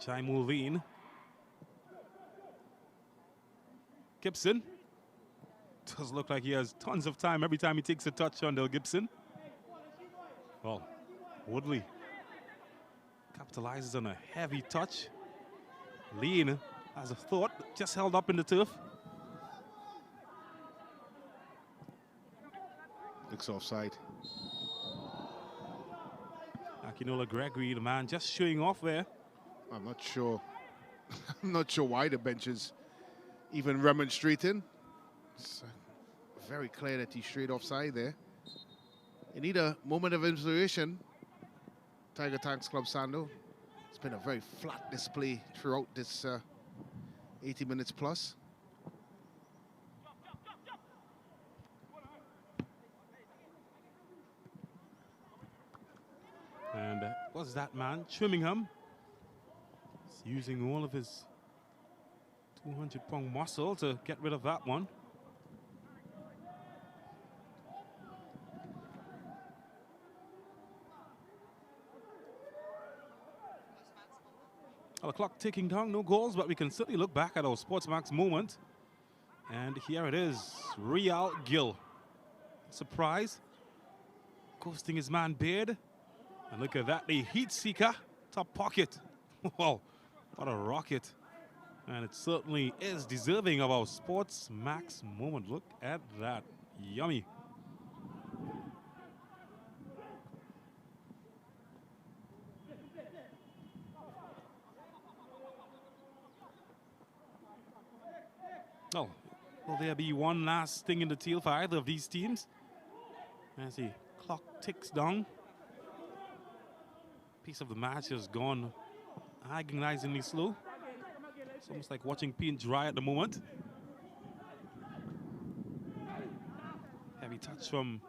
Jai Mulveen. Gibson. Does look like he has tons of time every time he takes a touch on Del Gibson. Well, Woodley capitalizes on a heavy touch. Lean has a thought, just held up in the turf. Looks offside. Akinola Gregory, the man just showing off there. I'm not sure. I'm not sure why the bench is even remonstrating. It's very clear that he's straight offside there. You need a moment of inspiration. Tiger Tanks Club Sando. It's been a very flat display throughout this 80 minutes plus. And was that man, Trimmingham? He's using all of his 200-pound muscle to get rid of that one. Well, the clock ticking down, no goals, but we can certainly look back at our Sportsmax moment. And here it is, Real Gill. Surprise, ghosting his man Beard. And look at that, the heat seeker, top pocket. Wow, what a rocket. And it certainly is deserving of our Sportsmax moment. Look at that, yummy. Oh, will there be one last thing in the tail for either of these teams? As the clock ticks down. Piece of the match has gone agonizingly slow. It's almost like watching paint dry at the moment. Heavy touch from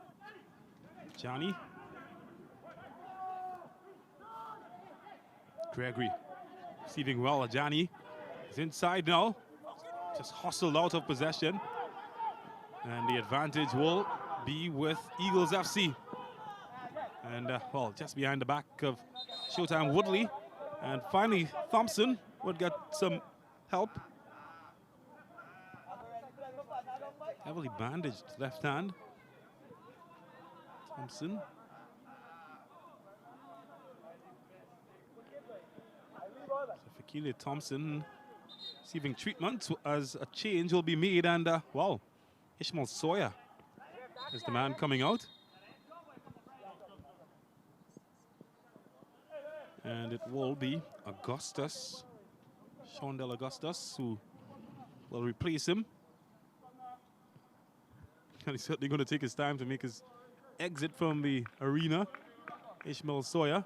Johnny. Gregory receiving well. Johnny is inside now. Just hustled out of possession. And the advantage will be with Eagles FC. And, well, just behind the back of Showtime Woodley. And finally, Thompson would get some help. Heavily bandaged left hand. Thompson. So Fakile Thompson receiving treatment as a change will be made. And, wow, Ishmael Sawyer is the man coming out. And it will be Augustus, Shondell Augustus, who will replace him. And he's certainly going to take his time to make his exit from the arena. Ishmael Sawyer.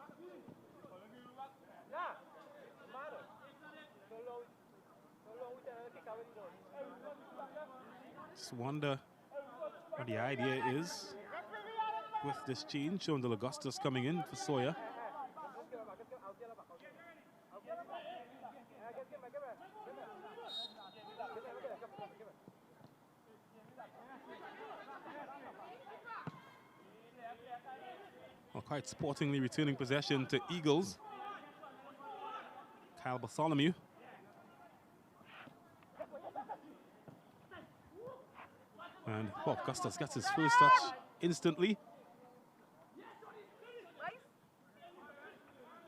Just wonder what the idea is with this change. Shondal Augustus coming in for Sawyer. Well, quite sportingly returning possession to Eagles. Kyle Bartholomew. And well, Augustus gets his first touch instantly.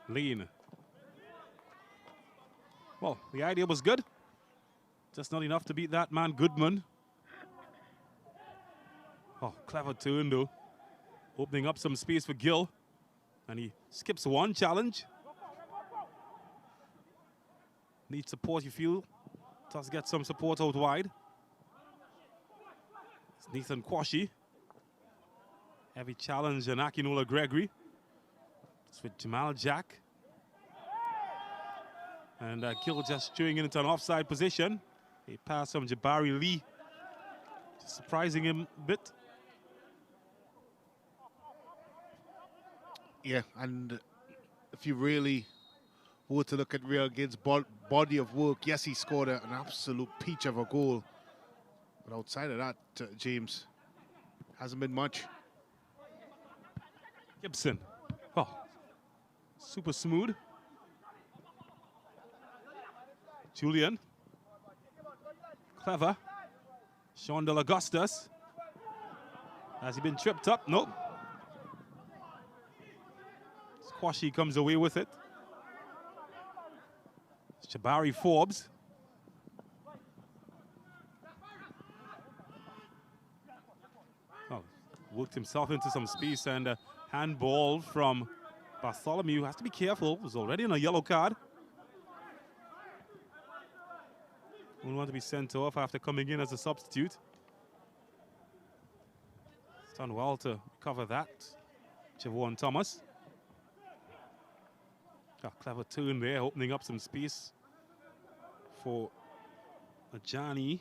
Lean. Well, the idea was good. Just not enough to beat that man, Goodman. Oh, clever turn though. Opening up some space for Gill. And he skips one challenge. Needs support, you feel. Does get some support out wide. It's Nathan Kwashi. Heavy challenge and Akinola Gregory. It's with Jamal Jack. And Gill just chewing into an offside position. A pass from Jabari Lee. Just surprising him a bit. Yeah, and if you really were to look at Real Gill's body of work, yes, he scored an absolute peach of a goal. But outside of that, James, hasn't been much. Gibson. Oh, super smooth. Julian. Clever. Shondal Augustus. Has he been tripped up? Nope. Squashy comes away with it. Jabari Forbes. Oh, worked himself into some space, and a handball from Bartholomew. Has to be careful. Was already on a yellow card. Won't want to be sent off after coming in as a substitute. It's done well to cover that. Javon Thomas. A clever turn there, opening up some space for Ajani.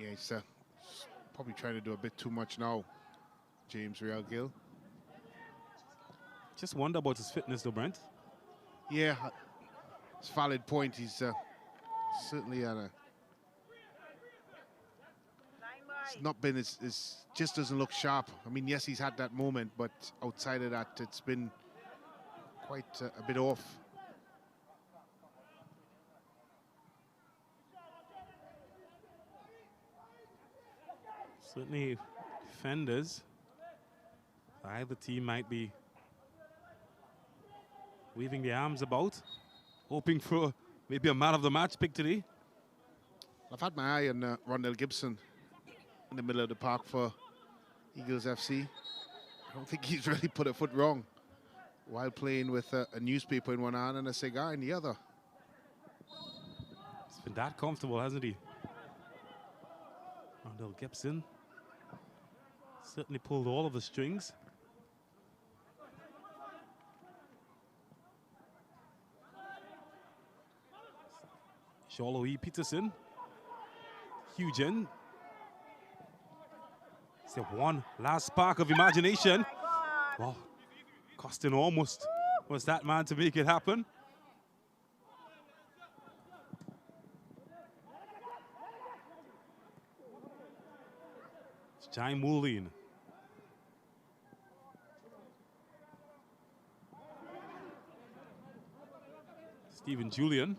Yeah, he's probably trying to do a bit too much now, James Real Gill. Just wonder about his fitness though, Brent. Yeah, it's a valid point. He's certainly at a... It's not been just doesn't look sharp. I mean, yes, he's had that moment, but outside of that, it's been quite a bit off. Certainly, defenders, either team might be waving their arms about, hoping for maybe a man of the match pick today. I've had my eye on Rondell Gibson in the middle of the park for Eagles FC. I don't think he's really put a foot wrong while playing with a newspaper in one hand and a cigar in the other. He's been that comfortable, hasn't he? Rondell Gibson certainly pulled all of the strings. Sholoi Peterson. Huge in. It's the one last spark of imagination. Wow. Costing almost was that man to make it happen. It's Jai Moulin. Stephen Julian.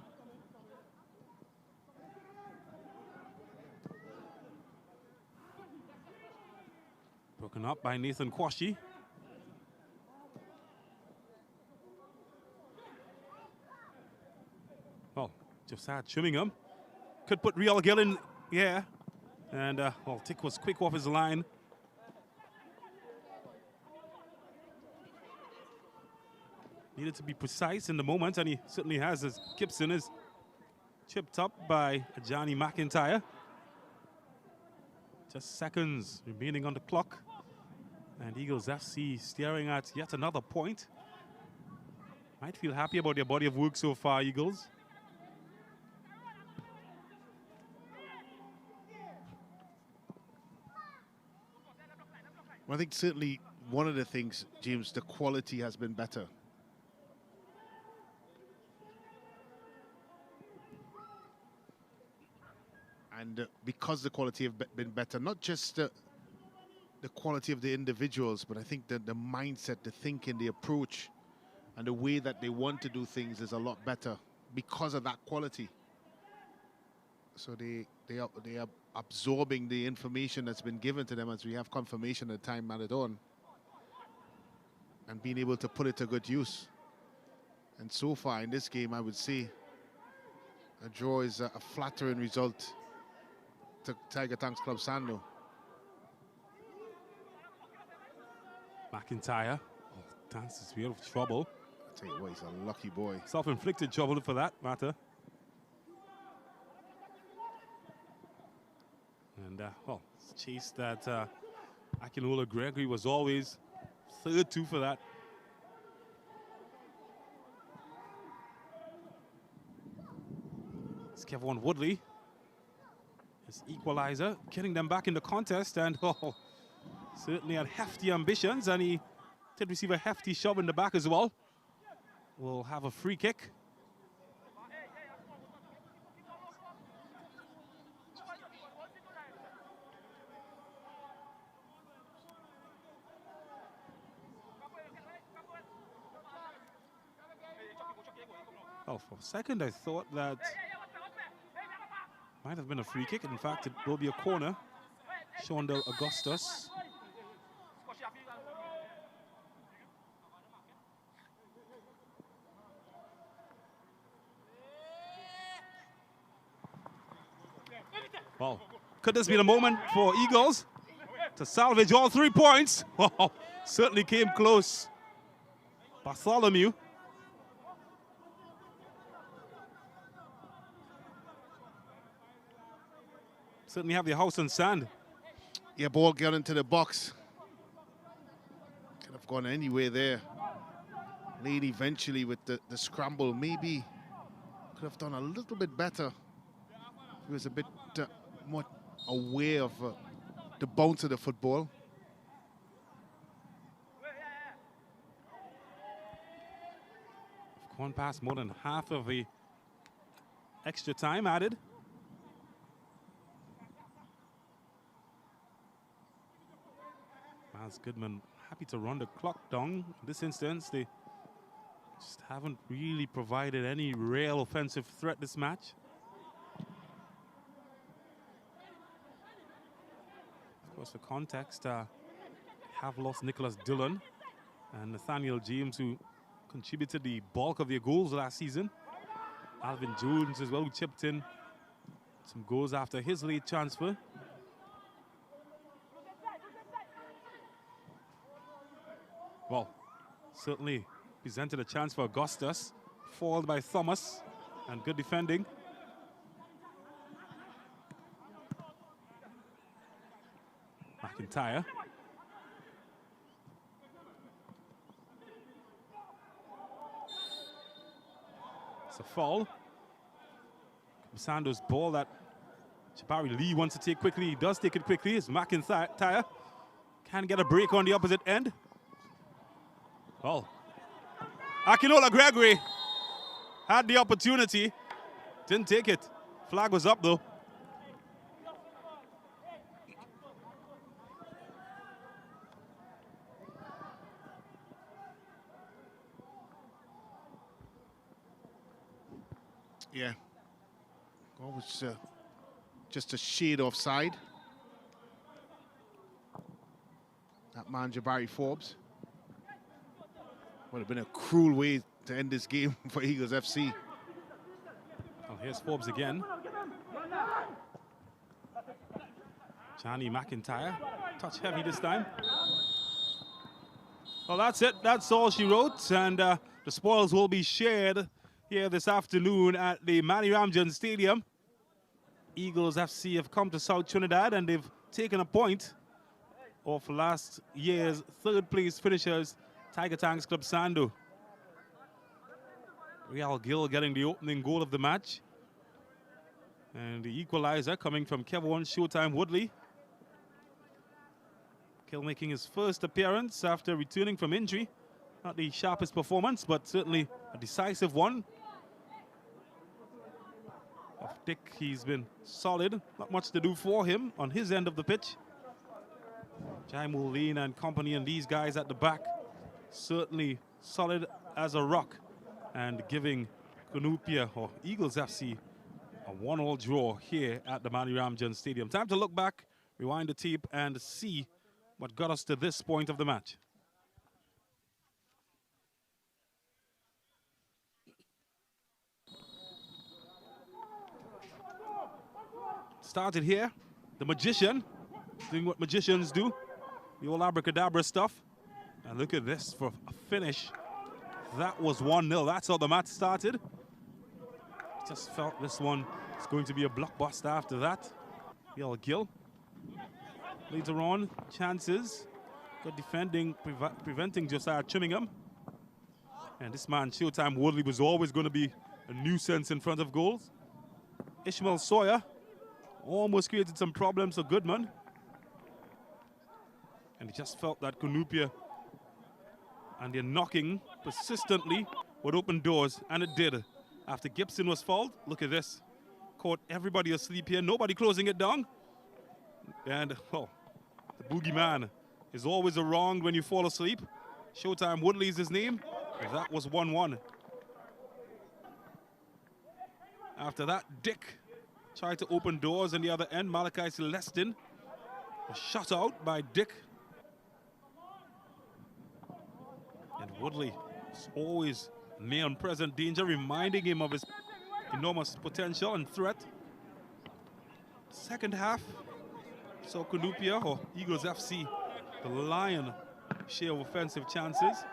Broken up by Nathan Kwashi. Well, Josiah Chimmingham could put Real Gill in, yeah. And, well, Tick was quick off his line. Needed to be precise in the moment, and he certainly has, as Gibson is chipped up by Johnny McIntyre. Just seconds remaining on the clock. And Eagles FC staring at yet another point. Might feel happy about their body of work so far, Eagles. Well, I think certainly one of the things, James, the quality has been better. And because the quality have been better, not just the quality of the individuals, but I think that the mindset, the thinking, the approach, and the way that they want to do things is a lot better because of that quality. So they are absorbing the information that's been given to them as we have confirmation at the time added on, and being able to put it to good use. And so far in this game, I would say a draw is a flattering result to Tiger Tanks Club Sando. McIntyre. Oh, Tanks is real trouble. I tell you what, he's a lucky boy. Self-inflicted trouble for that matter. And, well, chase that Akinola Gregory was always 3rd-2 for that. It's Kevin Woodley. His equalizer, getting them back in the contest, and oh, certainly had hefty ambitions, and he did receive a hefty shove in the back as well. We'll have a free kick. Oh, for a second I thought that might have been a free kick. In fact, it will be a corner. Shondell Augustus. Well, could this be the moment for Eagles to salvage all 3 points? Oh, certainly came close. Bartholomew. Certainly have the house on sand. Yeah, ball got into the box. Could have gone anywhere there. Lane eventually with the scramble. Maybe could have done a little bit better. He was a bit more aware of the bounce of the football. Gone past more than half of the extra time added. Miles Goodman happy to run the clock down. In this instance, they just haven't really provided any real offensive threat this match. Of course, for context, have lost Nicholas Dillon and Nathaniel James, who contributed the bulk of their goals last season. Alvin Jones as well, who chipped in some goals after his late transfer. Well, certainly presented a chance for Augustus, foiled by Thomas, and good defending. McIntyre. It's a foul. Sando's ball that Jabari Lee wants to take quickly. He does take it quickly. It's McIntyre. Can get a break on the opposite end. Well, Akinola Gregory had the opportunity. Didn't take it. Flag was up though. Yeah. Goal was just a shade offside. That man, Jabari Forbes. Would have been a cruel way to end this game for Eagles FC. Well, here's Forbes again. Johnny McIntyre, touch heavy this time. Well, that's it. That's all she wrote. And the spoils will be shared here this afternoon at the Manny Ramjan Stadium. Eagles FC have come to South Trinidad and they've taken a point off last year's 3rd place finishers, Tiger Tanks Club Sando. Real Gill getting the opening goal of the match. And the equalizer coming from Kevin Showtime Woodley. Kill making his first appearance after returning from injury. Not the sharpest performance, but certainly a decisive one. Of Dick, he's been solid. Not much to do for him on his end of the pitch. Jai Moulin and company and these guys at the back, certainly solid as a rock, and giving Kunupia or Eagles FC a 1-1 draw here at the Mani Ramjan Stadium. Time to look back, rewind the tape, and see what got us to this point of the match. Started here, the magician, doing what magicians do, the old abracadabra stuff. And look at this for a finish. That was 1-0. That's how the match started. Just felt this one is going to be a blockbuster after that. Bill Gill. Later on, chances. Good defending, preventing Josiah Chimmingham. And this man, Showtime Woodley, was always going to be a nuisance in front of goals. Ishmael Sawyer almost created some problems for Goodman. And he just felt that Kunupia and they're knocking persistently would open doors, and it did. After Gibson was fouled, look at this. Caught everybody asleep here, nobody closing it down. And, oh, the boogeyman is always around when you fall asleep. Showtime Woodley is his name. That was 1-1. After that, Dick tried to open doors on the other end. Malachi Celestin was shut out by Dick. And Woodley is always near and present danger, reminding him of his enormous potential and threat. Second half, so Kunupia, or Eagles FC, the lion share of offensive chances.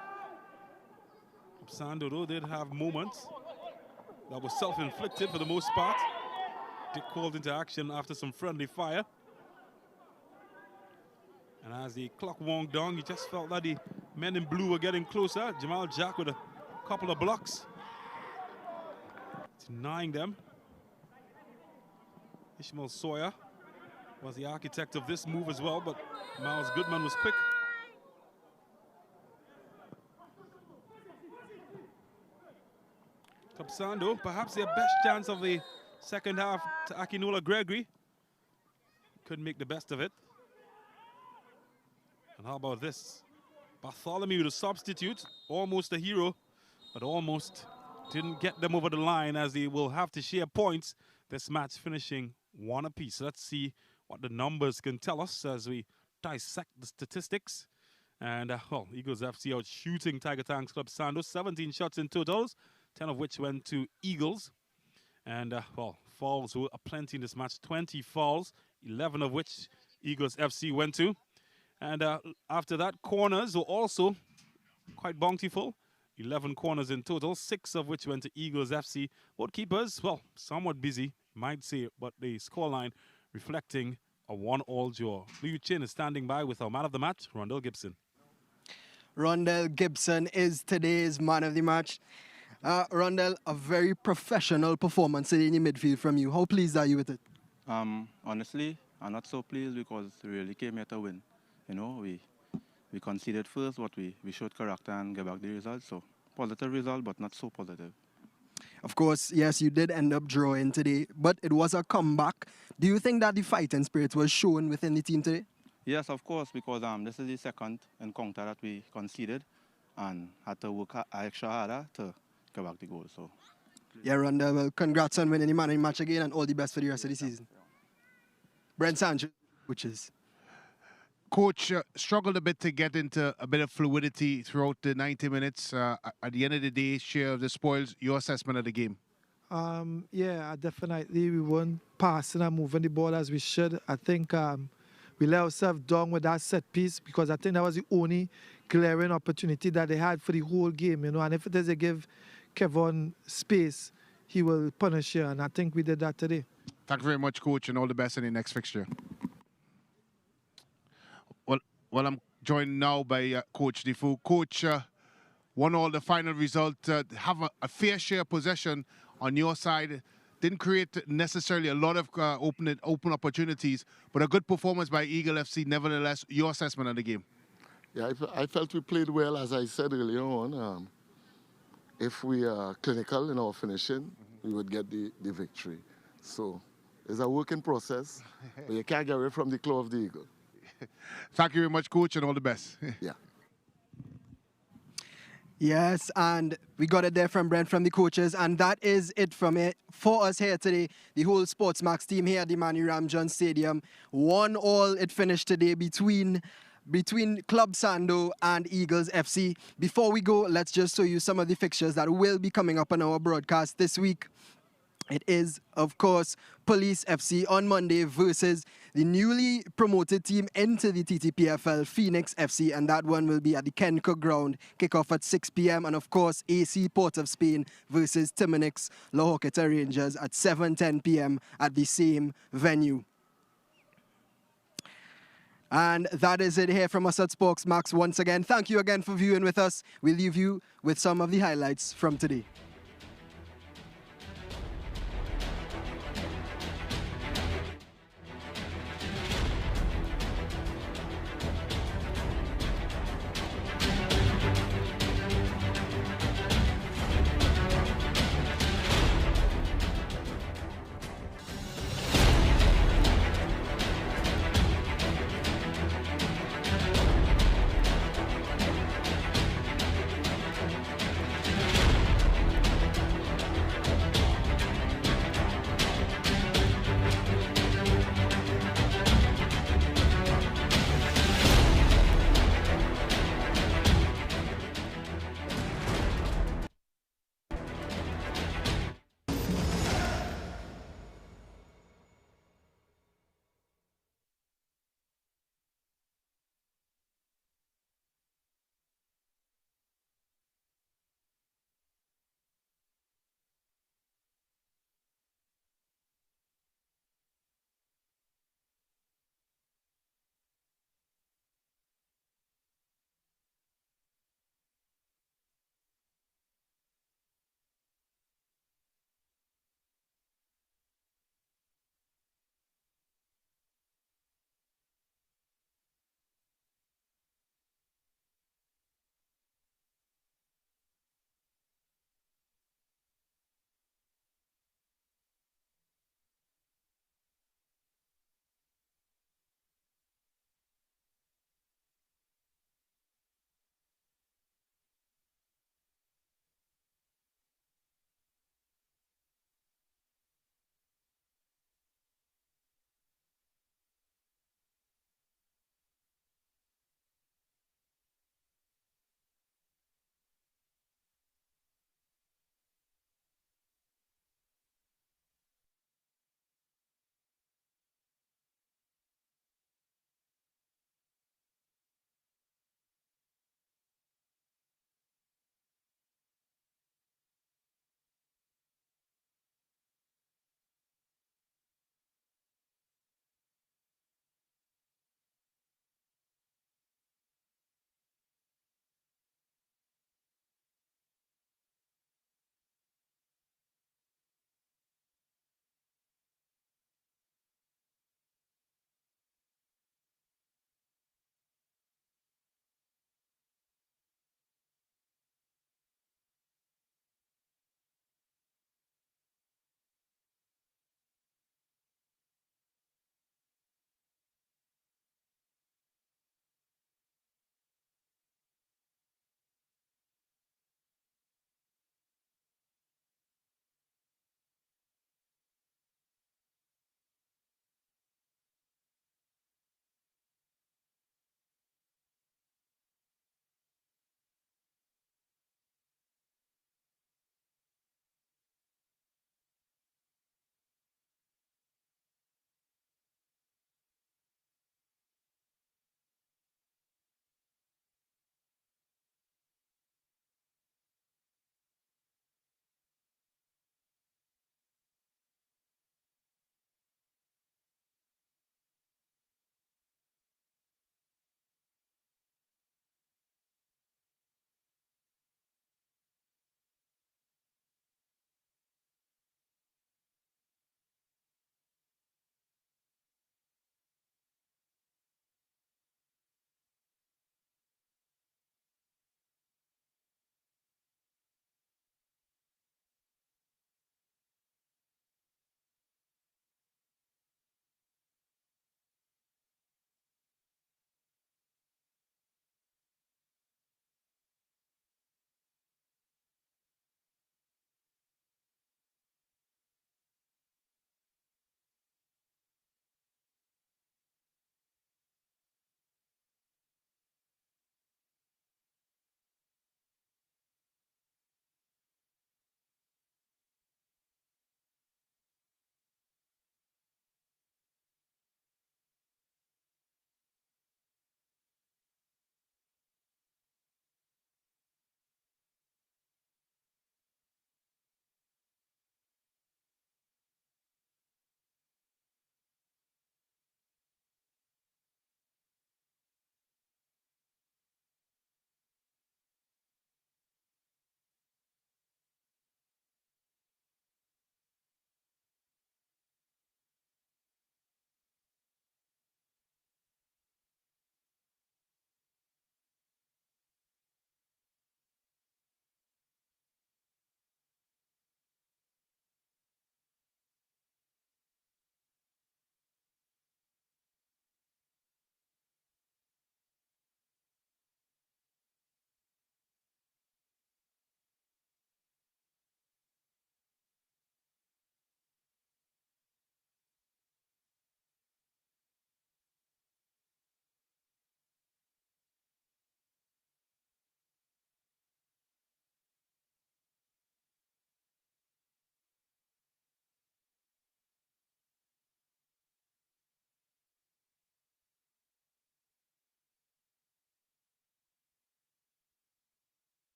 Sando, though, did have moments that were self-inflicted for the most part. Dick called into action after some friendly fire. And as the clock wound down, you just felt that the men in blue were getting closer. Jamal Jack with a couple of blocks, denying them. Ishmael Sawyer was the architect of this move as well, but Miles Goodman was quick. Sando, perhaps their best chance of the second half to Akinola Gregory. Couldn't make the best of it. And how about this? Bartholomew, the substitute, almost a hero, but almost didn't get them over the line, as they will have to share points. This match finishing 1 apiece. Let's see what the numbers can tell us as we dissect the statistics. And, well, Eagles FC out shooting Tiger Tanks Club Sando. 17 shots in totals, 10 of which went to Eagles. And, well, fouls were aplenty in this match. 20 fouls, 11 of which Eagles FC went to. And after that, corners were also quite bountiful. 11 corners in total, 6 of which went to Eagles FC. Both keepers, well, somewhat busy, might say, but the scoreline reflecting a 1-1 draw. Liu Chin is standing by with our man of the match, Rondell Gibson. Rondell Gibson is today's man of the match. Rondell, a very professional performance in the midfield from you. How pleased are you with it? Honestly, I'm not so pleased because we really came here to win. You know, we conceded first, but we showed character and gave back the result. So, positive result, but not so positive. Of course, yes, you did end up drawing today, but it was a comeback. Do you think that the fighting spirit was shown within the team today? Yes, of course, because this is the second encounter that we conceded and had to work extra harder to get back the goal. So, yeah, Rondell, well, congrats on winning the man of the match again, and all the best for the rest of the season. Brent Sanchez, which is... Coach struggled a bit to get into a bit of fluidity throughout the 90 minutes. At the end of the day, share of the spoils. Your assessment of the game? Yeah, definitely. We weren't passing and moving the ball as we should. I think we let ourselves down with that set piece because I think that was the only glaring opportunity that they had for the whole game, you know. And if it is to give Kevon space, he will punish you. And I think we did that today. Thank you very much, Coach, and all the best in the next fixture. Well, I'm joined now by Coach Defoe. Coach, 1-1 the final result. Have a fair share possession on your side. didn't create necessarily a lot of open opportunities, but a good performance by Eagle FC. Nevertheless, your assessment of the game? Yeah, I felt we played well, as I said earlier on. If we are clinical in our finishing, we would get the victory. So it's a working process, but you can't get away from the claw of the eagle. Thank you very much, Coach, and all the best. Yeah. Yes, and we got it there from Brent, from the coaches, and that is it from it for us here today. The whole Sportsmax team here at the Manny Ramjohn Stadium. 1-1 it finished today between Club Sando and Eagles FC. Before we go, let's just show you some of the fixtures that will be coming up on our broadcast this week. It is, of course, Police FC on Monday versus the newly promoted team into the TTPFL, Phoenix FC, and that one will be at the Ken Cook ground, kickoff at 6 p.m. And, of course, AC Port of Spain versus Timonix La Horquetta Rangers at 7:10 p.m. at the same venue. And that is it here from us at Sportsmax once again. Thank you again for viewing with us. We'll leave you with some of the highlights from today.